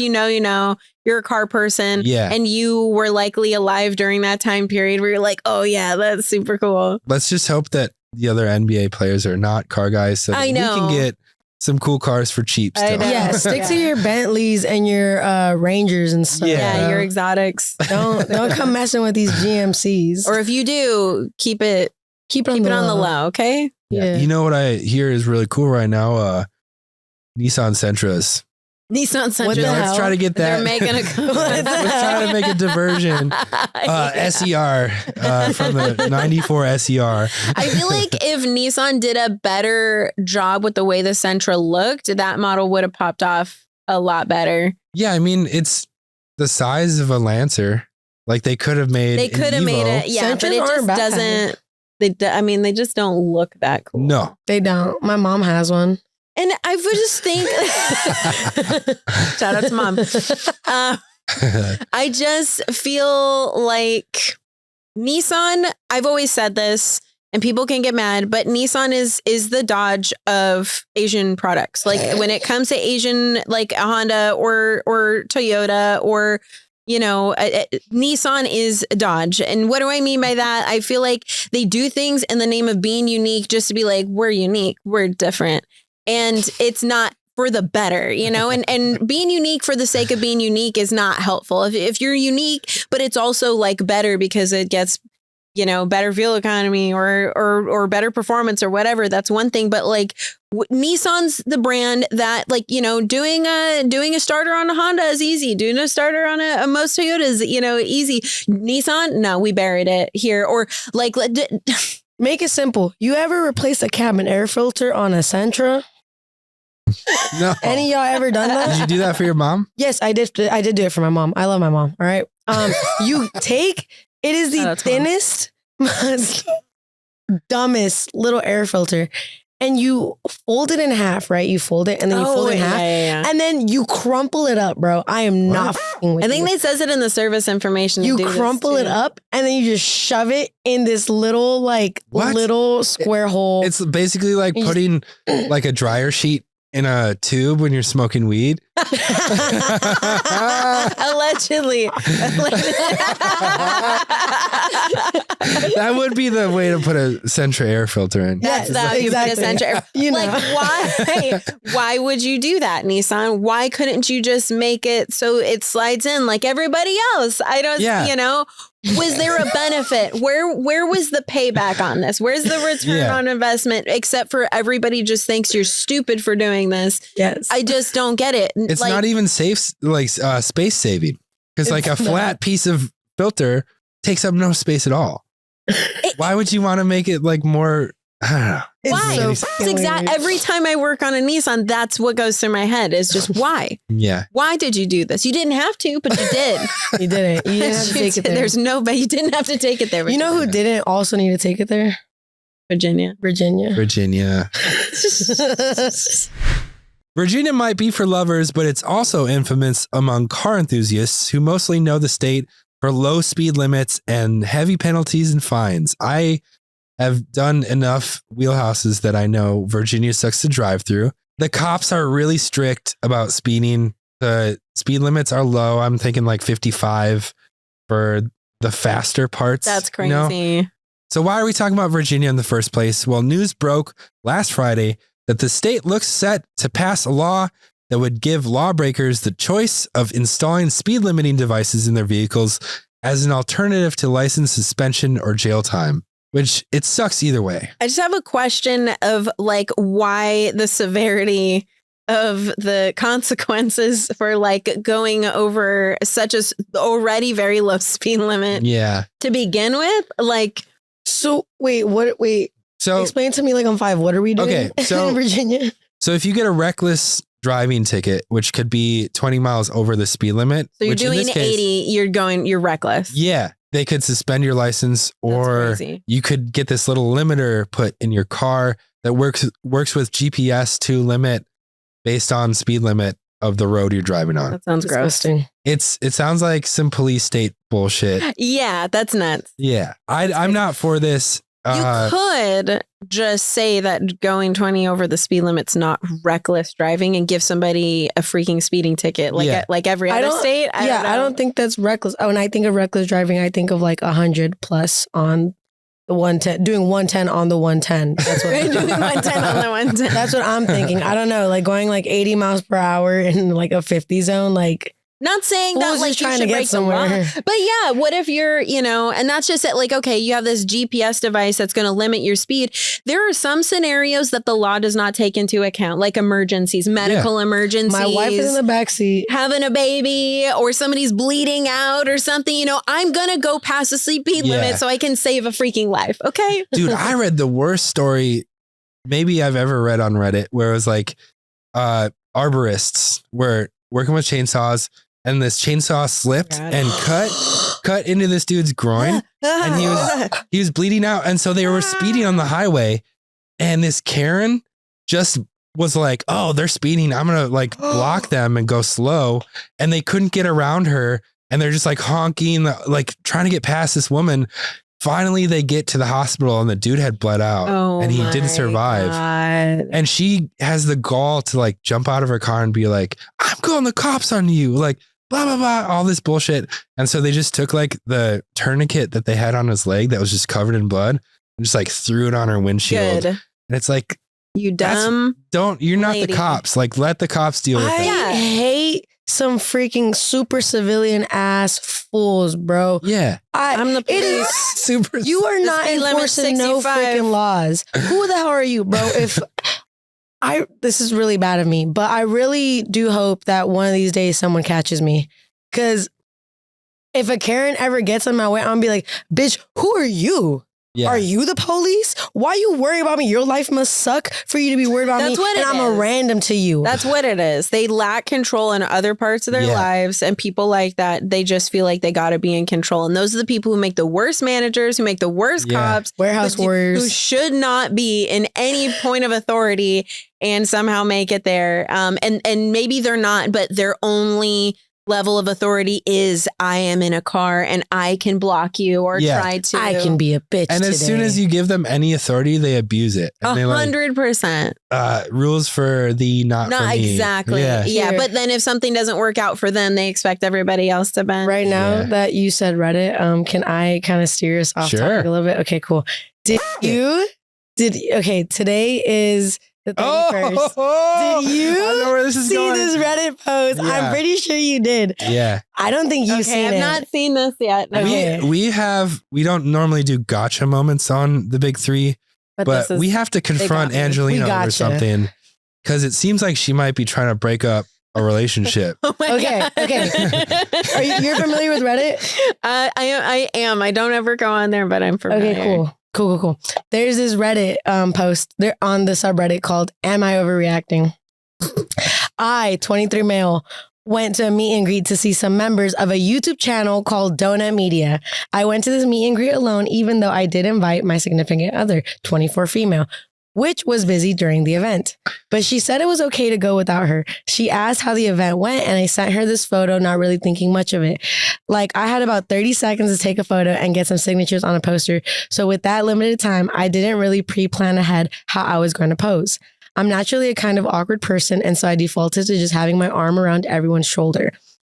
you're a car person and you were likely alive during that time period where you're like, oh yeah, that's super cool. Let's just hope that the other NBA players are not car guys. So that we can get some cool cars for cheap still. Yeah, stick to your Bentleys and your Rangers and stuff. Yeah, your exotics. Don't come messing with these GMCs. Or if you do, keep it on the low, okay? Yeah. You know what I hear is really cool right now? Nissan Sentras. Let's try to get that. They're making Let's try to make a diversion. SER from the 94 SER. I feel like if Nissan did a better job with the way the Sentra looked, that model would have popped off a lot better. Yeah, I mean, it's the size of a Lancer. Like they could have made it. Yeah, Sentras, but it just doesn't. They just don't look that cool. No, they don't. My mom has one. And I would just think, shout out to mom. I just feel like Nissan, I've always said this and people can get mad, but Nissan is the Dodge of Asian products. Like when it comes to Asian, like a Honda or Toyota or Nissan is Dodge. And what do I mean by that? I feel like they do things in the name of being unique just to be like, we're unique, we're different. And it's not for the better, and being unique for the sake of being unique is not helpful. If you're unique, but it's also like better because it gets, better fuel economy or better performance or whatever, that's one thing. But like Nissan's the brand that doing a starter on a Honda is easy. Doing a starter on a most Toyota is, easy. Nissan, no, we buried it here. Or like, make it simple. You ever replace a cabin air filter on a Sentra? No. Any of y'all ever done that? Did you do that for your mom? Yes, I did. I did do it for my mom. I love my mom. All right. It is the thinnest, most dumbest little air filter. And you fold it in half, right? You fold it and then you fold it in half. Yeah. And then you crumple it up, bro. I am not f***ing with you. I think it says it in the service information. You crumple it up and then you just shove it in this little, little square hole. It's basically like putting like a dryer sheet in a tube when you're smoking weed. Allegedly. That would be the way to put a Sentra air filter in. That's how you put a Sentra. Why would you do that, Nissan? Why couldn't you just make it so it slides in like everybody else? Was there a benefit? Where was the payback on this? Where's the return on investment? Except for everybody just thinks you're stupid for doing this. Yes. I just don't get it. It's not even safe, space saving, because like a flat piece of filter takes up no space at all. Why would you want to make it like more? I don't know. Why? So It's every time I work on a Nissan, that's what goes through my head is just why? Yeah. Why did you do this? You didn't have to, but you did. You didn't. You didn't have to take it there. But you didn't have to take it there. You know who didn't also need to take it there? Virginia. Virginia might be for lovers, but it's also infamous among car enthusiasts who mostly know the state for low speed limits and heavy penalties and fines. I have done enough wheelhouses that I know Virginia sucks to drive through. The cops are really strict about speeding. The speed limits are low. I'm thinking like 55 for the faster parts. That's crazy. So why are we talking about Virginia in the first place? Well, news broke last Friday that the state looks set to pass a law that would give lawbreakers the choice of installing speed limiting devices in their vehicles as an alternative to license suspension or jail time, which it sucks either way. I just have a question of like why the severity of the consequences for like going over such a already very low speed limit to begin with. Like, so wait. So explain to me like on 5. What are we doing in Virginia? So if you get a reckless driving ticket, which could be 20 miles over the speed limit. So you're doing 80, you're reckless. Yeah. They could suspend your license, or you could get this little limiter put in your car that works with GPS to limit based on speed limit of the road you're driving on. That sounds disgusting. It sounds like some police state bullshit. Yeah, that's nuts. Yeah. I'm not for this. You could just say that going 20 over the speed limit's not reckless driving and give somebody a freaking speeding ticket like every other state. I don't think that's reckless. When I think of reckless driving, I think of like 100 plus on the 110, doing 110 on the 110. That's what doing 110 on the 110. That's what I'm thinking. I don't know, like going like 80 miles per hour in like a 50 zone, like. Not saying that like you should break somewhere. the law, but yeah, what if you're, and that's just it. Like, okay, you have this GPS device that's going to limit your speed. There are some scenarios that the law does not take into account, like emergencies, medical emergencies. My wife is in the backseat having a baby, or somebody's bleeding out or something. I'm going to go past the speed limit so I can save a freaking life. Okay. Dude, I read the worst story maybe I've ever read on Reddit, where it was like arborists were working with chainsaws, and this chainsaw slipped and cut into this dude's groin, and he was bleeding out. And so they were speeding on the highway, and this Karen just was like, "Oh, they're speeding. I'm gonna like block them and go slow." And they couldn't get around her, and they're just like honking, like trying to get past this woman. Finally, they get to the hospital, and the dude had bled out, and he didn't survive. God. And she has the gall to like jump out of her car and be like, "I'm calling the cops on you," like blah blah blah, all this bullshit. And so they just took like the tourniquet that they had on his leg that was just covered in blood and just like threw it on her windshield. And it's like, you dumb. You're not the cops. Like, let the cops deal with it. I hate some freaking super civilian ass fools, bro. Yeah. I'm the police. Super. You are not enforcing no freaking laws. Who the hell are you, bro? This is really bad of me, but I really do hope that one of these days someone catches me. Because if a Karen ever gets on my way, I'm gonna be like, bitch, who are you? Yeah. Are you the police? Why you worry about me? Your life must suck for you to be worried about me. And I'm a random to you. That's what it is. They lack control in other parts of their lives, and people like that, they just feel like they got to be in control. And those are the people who make the worst managers, who make the worst cops, warehouse warriors, who should not be in any point of authority and somehow make it there. And maybe they're not, but they're only level of authority is I am in a car and I can block you or try to. I can be a bitch. And as soon as you give them any authority, they abuse it. And 100%. Rules for thee, not for me. Exactly. Yeah. But then if something doesn't work out for them, they expect everybody else to bend. Right now that you said Reddit, can I kind of steer us off topic a little bit? Okay, cool. Today is the 31st. Did you see this Reddit post? Yeah. I'm pretty sure you did. Yeah. I don't think you've seen it. I've not seen this yet. Okay. We don't normally do gotcha moments on the big three, but we have to confront Angelina over something because it seems like she might be trying to break up a relationship. Okay. Are you're familiar with Reddit? I am. I don't ever go on there, but I'm familiar. Okay, cool. There's this Reddit post there on the subreddit called "Am I Overreacting?" I, 23 male, went to a meet and greet to see some members of a YouTube channel called Donut Media. I went to this meet and greet alone, even though I did invite my significant other, 24 female, which was busy during the event. But she said it was okay to go without her. She asked how the event went, and I sent her this photo, not really thinking much of it. Like, I had about 30 seconds to take a photo and get some signatures on a poster. So with that limited time, I didn't really pre-plan ahead how I was going to pose. I'm naturally a kind of awkward person, and so I defaulted to just having my arm around everyone's shoulder.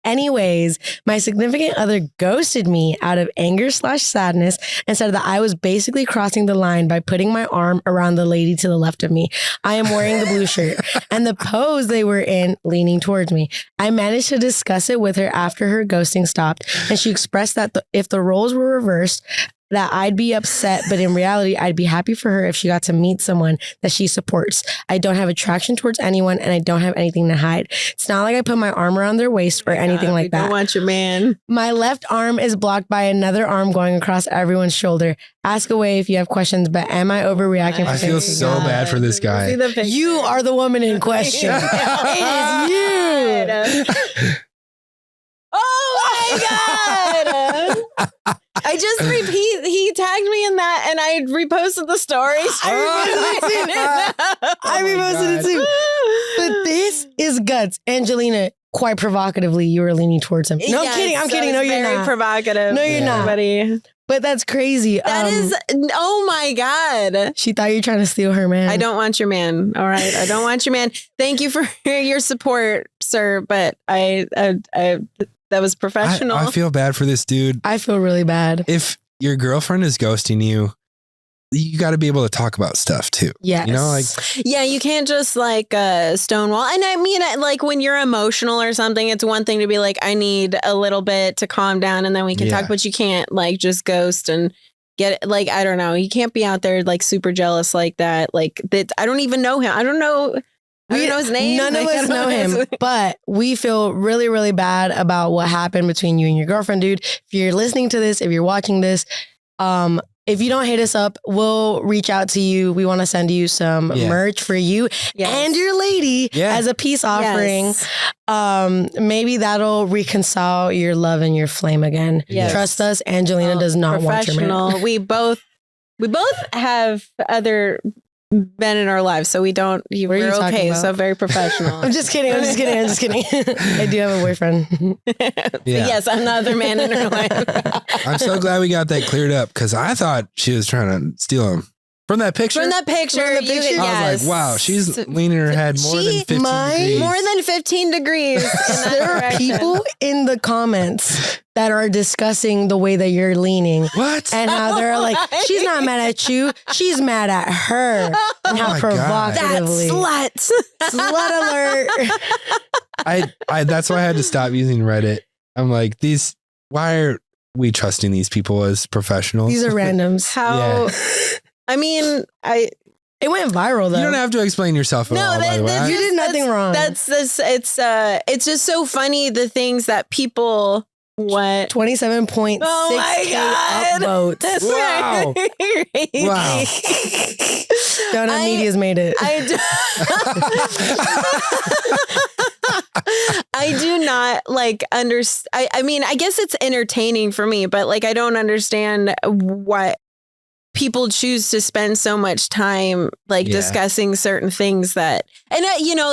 Anyways, my significant other ghosted me out of anger/sadness and said that I was basically crossing the line by putting my arm around the lady to the left of me. I am wearing the blue shirt and the pose they were in leaning towards me. I managed to discuss it with her after her ghosting stopped, and she expressed that if the roles were reversed, that I'd be upset, but in reality, I'd be happy for her if she got to meet someone that she supports. I don't have attraction towards anyone, and I don't have anything to hide. It's not like I put my arm around their waist or anything like that. Don't want your man. My left arm is blocked by another arm going across everyone's shoulder. Ask away if you have questions, but am I overreacting? I feel so bad for this guy. You are the woman in question. It is you. Oh my God. I just he tagged me in that and I reposted the stories. I reposted it too. But this is guts. Angelina, quite provocatively, you were leaning towards him. No, yes, kidding. I'm kidding. No, you're not. Very provocative. No, you're not. Buddy. But that's crazy. That is, oh my God. She thought you were trying to steal her man. I don't want your man. All right. I don't want your man. Thank you for your support, sir. But that was professional. I feel bad for this dude. I feel really bad. If your girlfriend is ghosting you, you got to be able to talk about stuff too. Yes. You know, like, yeah, you can't just like stonewall. And I mean, like when you're emotional or something, it's one thing to be like, I need a little bit to calm down and then we can talk, but you can't like just ghost and get it. Like, I don't know. You can't be out there like super jealous like that. Like that. I don't even know him. I don't know his name. None of us know him, but we feel really, really bad about what happened between you and your girlfriend, dude. If you're listening to this, if you're watching this, if you don't hit us up, we'll reach out to you. We want to send you some merch for you and your lady as a peace offering. Yes. Maybe that'll reconcile your love and your flame again. Yes. Trust us, Angelina does not want your man. We both have other men in our lives, so we don't. We're okay. So very professional. I'm just kidding. I do have a boyfriend. Yes, I'm the other man in her life. I'm so glad we got that cleared up because I thought she was trying to steal him. From that picture? I was like, wow, she's leaning her head more than 15 degrees. More than 15 degrees. There are people in the comments that are discussing the way that you're leaning. What? And how they're like, she's not mad at you. She's mad at her. And how provocatively. That slut. Slut alert. That's why I had to stop using Reddit. I'm like, why are we trusting these people as professionals? These are randoms. How... I mean, it went viral though. You don't have to explain yourself at all, by the way. You did nothing wrong. It's just so funny the things that people 27.6K upvotes. That's wow. crazy. Wow. Donut Media's made it. I do not like understand. I mean, I guess it's entertaining for me, but like I don't understand what people choose to spend so much time discussing certain things that, and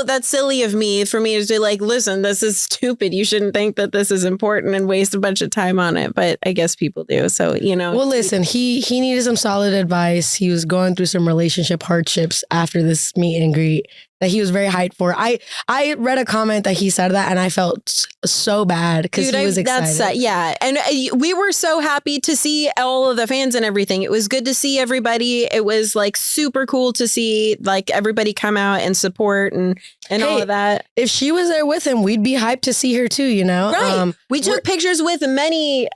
that's silly of me for me to be like, listen, this is stupid. You shouldn't think that this is important and waste a bunch of time on it. But I guess people do. So, Well, listen, he needed some solid advice. He was going through some relationship hardships after this meet and greet that he was very hyped for. I read a comment that he said that and I felt so bad because he was excited. And we were so happy to see all of the fans and everything. It was good to see everybody. It was like super cool to see like everybody come out and support and all of that. If she was there with him, we'd be hyped to see her too, Right. We took pictures with many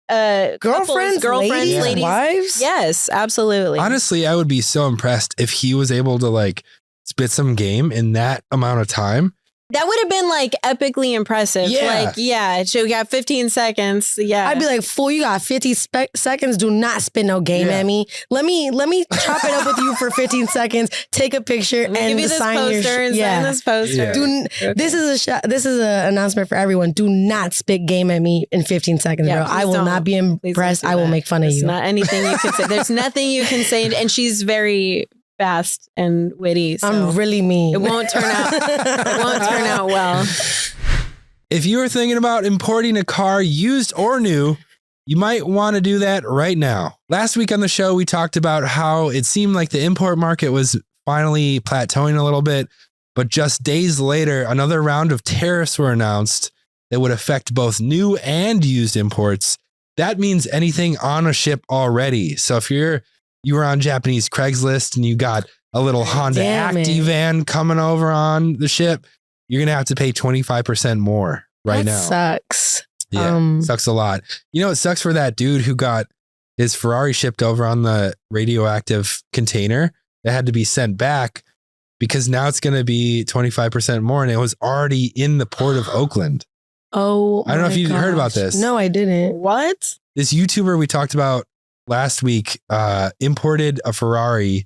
girlfriends, ladies, wives. Yes, absolutely. Honestly, I would be so impressed if he was able to like spit some game in that amount of time. That would have been like epically impressive. Yeah. So we got 15 seconds. Yeah. I'd be like, fool, you got 50 seconds. Do not spit no game at me. Let me chop it up with you for 15 seconds. Take a picture and give you this sign poster and sign this poster. Yeah. This is an announcement for everyone. Do not spit game at me in 15 seconds, bro. I will not be impressed. I will make fun of you. Not anything you can say. There's nothing you can say. And she's very fast and witty. So I'm really mean. It won't turn out. It won't turn out well. If you were thinking about importing a car, used or new, you might want to do that right now. Last week on the show, we talked about how it seemed like the import market was finally plateauing a little bit, but just days later, another round of tariffs were announced that would affect both new and used imports. That means anything on a ship already. So if you were on Japanese Craigslist and you got a little Honda Acti van coming over on the ship, you're going to have to pay 25% more now. Sucks. Yeah, sucks a lot. It sucks for that dude who got his Ferrari shipped over on the radioactive container that had to be sent back because now it's going to be 25% more and it was already in the port of Oakland. Oh, I don't know if you heard about this. No, I didn't. What? This YouTuber we talked about last week imported a Ferrari.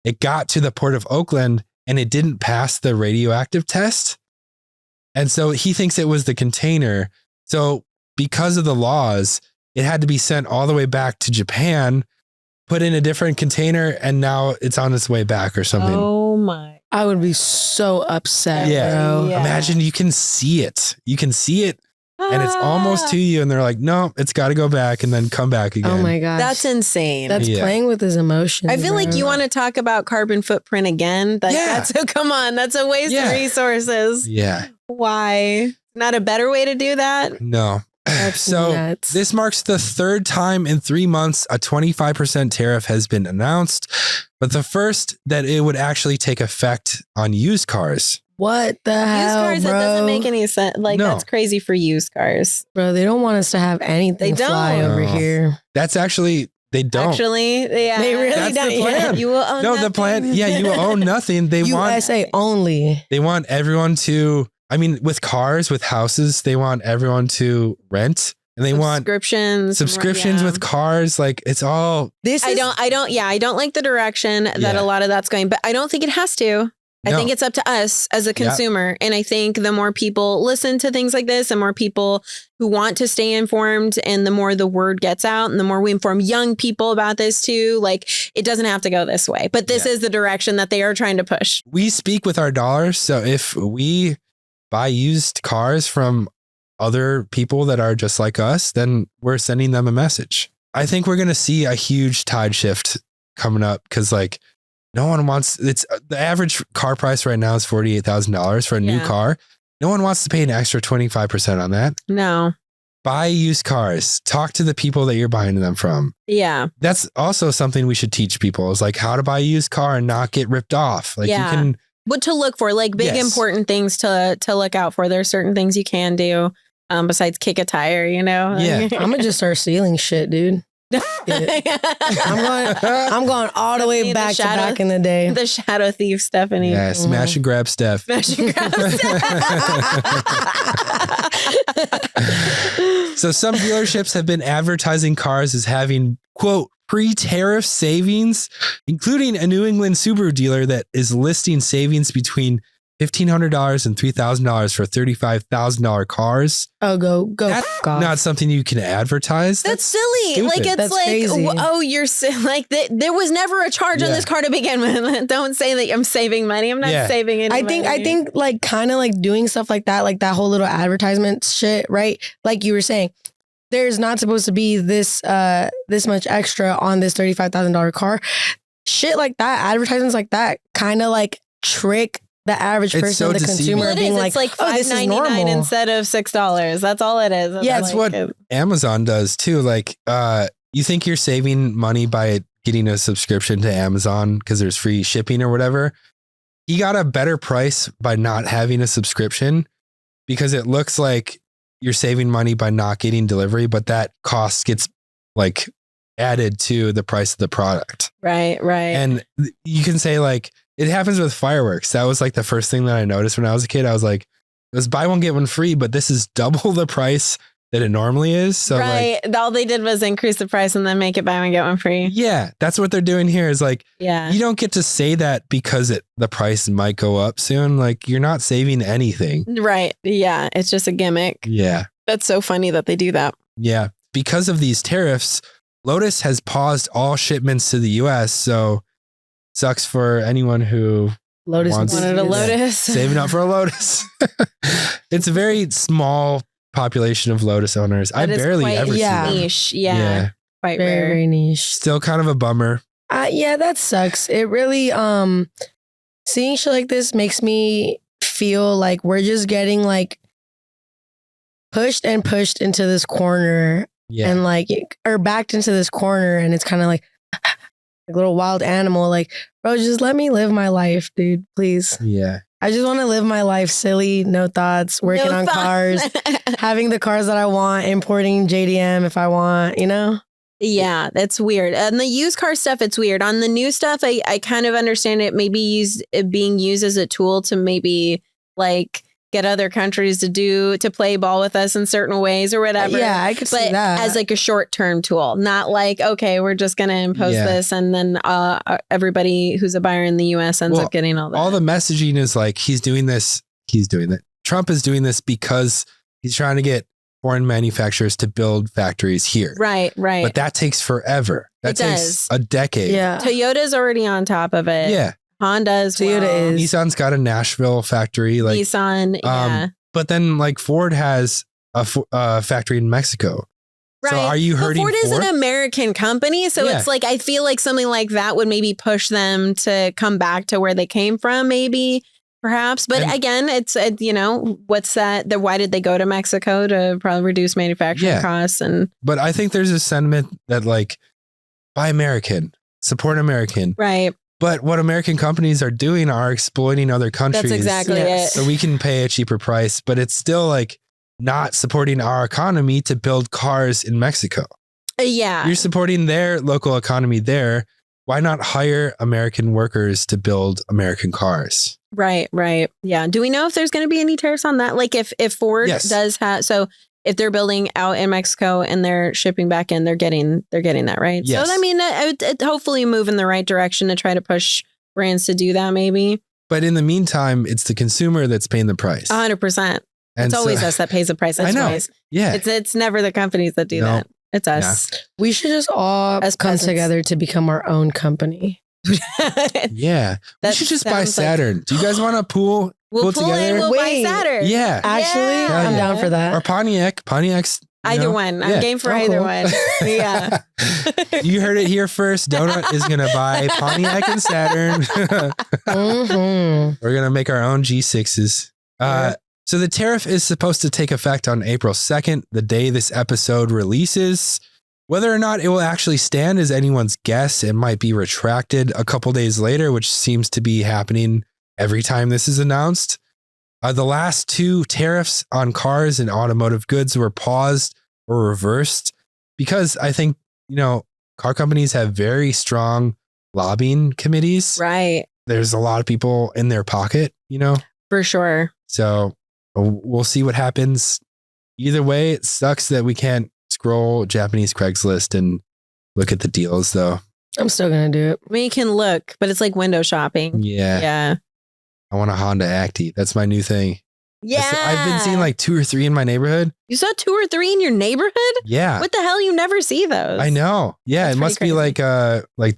It got to the port of Oakland and it didn't pass the radioactive test. And so he thinks it was the container. So because of the laws, it had to be sent all the way back to Japan, put in a different container, and now it's on its way back or something. Oh my. I would be so upset, bro. Yeah. Imagine you can see it. And it's almost to you, and they're like, no, it's got to go back and then come back again. Oh my gosh. That's insane. That's playing with his emotions. I feel like you want to talk about carbon footprint again. Come on. That's a waste of resources. Yeah. Why? Not a better way to do that? No. That's so nuts. This marks the third time in 3 months a 25% tariff has been announced, but the first that it would actually take effect on used cars. What the hell, used cars, bro? That doesn't make any sense. That's crazy for used cars. Bro, they don't want us to have anything fly over here. That's actually, they don't. Actually, yeah. They really That's don't. the plan. You will own nothing. The plan. Yeah, you will own nothing. They USA only. They want everyone to, with cars, with houses, they want everyone to rent. And they want subscriptions with cars. Like it's all. I don't like the direction that a lot of that's going, but I don't think it has to. I think it's up to us as a consumer. And I think the more people listen to things like this and more people who want to stay informed and the more the word gets out and the more we inform young people about this too, it doesn't have to go this way. But this is the direction that they are trying to push. We speak with our dollars. So if we buy used cars from other people that are just like us, then we're sending them a message. I think we're going to see a huge tide shift coming up because no one wants, it's the average car price right now is $48,000 for a new car. No one wants to pay an extra 25% on that. No. Buy used cars. Talk to the people that you're buying them from. Yeah. That's also something we should teach people is how to buy a used car and not get ripped off. You can. What to look for, big important things to look out for. There are certain things you can do besides kick a tire, Yeah. I'm going to just start stealing shit, dude. I'm going all the way back to back in the day. The shadow thief, Stephanie. Yeah, smash and grab Steph. Smash and grab Steph. So some dealerships have been advertising cars as having, quote, pre-tariff savings, including a New England Subaru dealer that is listing savings between $1,500 and $3,000 for $35,000 cars. Oh, go. That's f- off. not something you can advertise. That's silly. stupid. Like, it's That's like, crazy. oh, like there was never a charge on Yeah. this car to begin with. Don't say that I'm saving money. I'm not Yeah. saving any money. I think like kind of like doing stuff like that whole little advertisement shit, right? Like you were saying, there's not supposed to be this much extra on this $35,000 car. Shit like that, advertisements like that kind of like trick the average It's person, so the deceiving. consumer, Well, it being is. like, It's like oh, this is $5.99 normal. instead of $6. That's all it is. Yeah, That's what Amazon does too. Like, you think you're saving money by getting a subscription to Amazon because there's free shipping or whatever. You got a better price by not having a subscription because it looks like you're saving money by not getting delivery, but that cost gets like added to the price of the product. Right. And you can say like, it happens with fireworks. That was like the first thing that I noticed when I was a kid. I was like, it was buy one, get one free, but this is double the price that it normally is. So right. like, All they did was increase the price and then make it buy one, get one free. yeah, that's what they're doing here is like, Yeah. you don't get to say that because the price might go up soon. Like you're not saving anything. Right. Yeah. It's just a gimmick. Yeah. That's so funny that they do that. Yeah. Because of these tariffs, Lotus has paused all shipments to the US. So sucks for anyone who Lotus wanted a Lotus. saving up for a Lotus. It's a very small population of Lotus owners. I That is barely quite ever see them. niche. Yeah. Quite very, rare. very niche. Still kind of a bummer. Yeah, that sucks. It really, seeing shit like this makes me feel like we're just getting like pushed into this corner Yeah. and like, or backed into this corner. And it's kind of like a little wild animal. Like, bro, just let me live my life, dude, please. Yeah. I just want to live my life silly, no thoughts, working No on thought. cars, having the cars that I want, importing JDM if I want, you know? Yeah, that's weird. On the used car stuff, it's weird. On the new stuff, I kind of understand it maybe being used as a tool to maybe like get other countries to play ball with us in certain ways or whatever. Yeah, I could see But that. as like a short-term tool, not like, okay, we're just going to impose Yeah. this and then everybody who's a buyer in the US ends Well, up getting all that. All the messaging is like, he's doing that. Trump is doing this because he's trying to get foreign manufacturers to build factories here. Right. But that takes forever. That It takes does. a decade. yeah. Toyota's already on top of it. Yeah. Honda's Toyota is. Nissan's got a Nashville factory. Like, Nissan. Yeah. but then like Ford has a factory in Mexico. Right. So are you hurting Ford is an American company. So Yeah. it's like, I feel like something like that would maybe push them to come back to where they came from, maybe, perhaps. But And- again, it's, what's that? Why did they go to Mexico? To probably reduce manufacturing Yeah. costs. And But I think there's a sentiment that like, buy American, support American. right. But what American companies are doing are exploiting other countries. That's exactly Yes. it. So we can pay a cheaper price, but it's still like not supporting our economy to build cars in Mexico. Yeah. You're supporting their local economy there. Why not hire American workers to build American cars? Right. Yeah. Do we know if there's going to be any tariffs on that? Like if Ford Yes. does have, so if they're building out in Mexico and they're shipping back in, they're getting that, right? Yes. So, I mean, it hopefully move in the right direction to try to push brands to do that, maybe. But in the meantime, it's the consumer that's paying the price. 100%. And It's always so- us that pays the price. I know. Anyways. Yeah. It's never the companies that do No. that. It's us. We should just all As come peasants. together to become our own company. Yeah. We That should just buy sounds like- Saturn. Do you guys want to pool We'll pull pull together? in, we'll buy Wait. Saturn. Yeah. Actually, Yeah. I'm down for that. Or Pontiac. Pontiac's you Either know? one. I'm Yeah. game for Oh, either cool. one. Yeah. You heard it here first. Donut is going to buy Pontiac and Saturn. Mhm. We're going to make our own G6s. So the tariff is supposed to take effect on April 2nd, the day this episode releases. Whether or not it will actually stand is anyone's guess. It might be retracted a couple days later, which seems to be happening every time this is announced. The last two tariffs on cars and automotive goods were paused or reversed because I think, car companies have very strong lobbying committees. Right. There's a lot of people in their pocket, For sure. So we'll see what happens. Either way, it sucks that we can't scroll Japanese Craigslist and look at the deals, though. I'm still gonna do it. I mean, you can look, but it's like window shopping. Yeah. Yeah. I want a Honda Acti. That's my new thing. Yeah. I've been seeing like 2 or 3 in my neighborhood. You saw 2 or 3 in your neighborhood? Yeah. What the hell? You never see those. I know. Yeah. That's it must pretty be crazy. like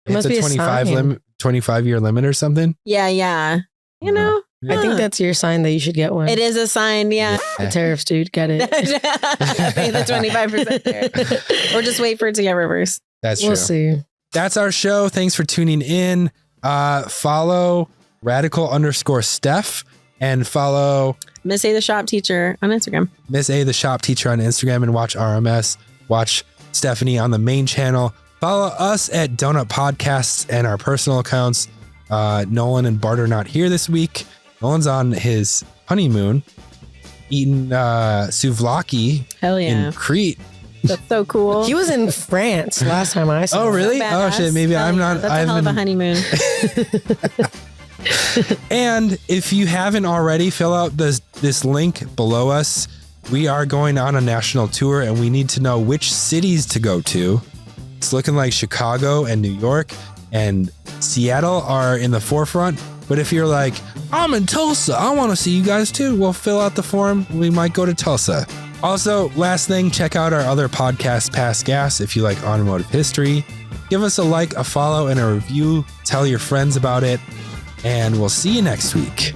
It must be a 25-year limit or something. Yeah. You know? I think that's your sign that you should get one. It is a sign. Yeah. The tariffs, dude. Get it. Pay the 25% there. Or just wait for it to get reversed. That's true. We'll see. That's our show. Thanks for tuning in. Follow radical_Steph and follow Miss A the shop teacher on Instagram. Miss A the shop teacher on Instagram and watch RMS. Watch Stephanie on the main channel. Follow us at Donut Podcasts and our personal accounts. Nolan and Bart are not here this week. Nolan's on his honeymoon, eating souvlaki Hell yeah. in Crete. That's so cool. He was in France last time I saw Oh, him. really? Badass. Oh, shit. Maybe Hell I'm yeah. not. That's a hell of a honeymoon. And if you haven't already, fill out this link below us. We are going on a national tour and we need to know which cities to go to. It's looking like Chicago and New York and Seattle are in the forefront. But if you're like, I'm in Tulsa, I want to see you guys too, well, fill out the form. We might go to Tulsa. Also, last thing, check out our other podcast, Past Gas, if you like automotive history. Give us a like, a follow, and a review. Tell your friends about it. And we'll see you next week.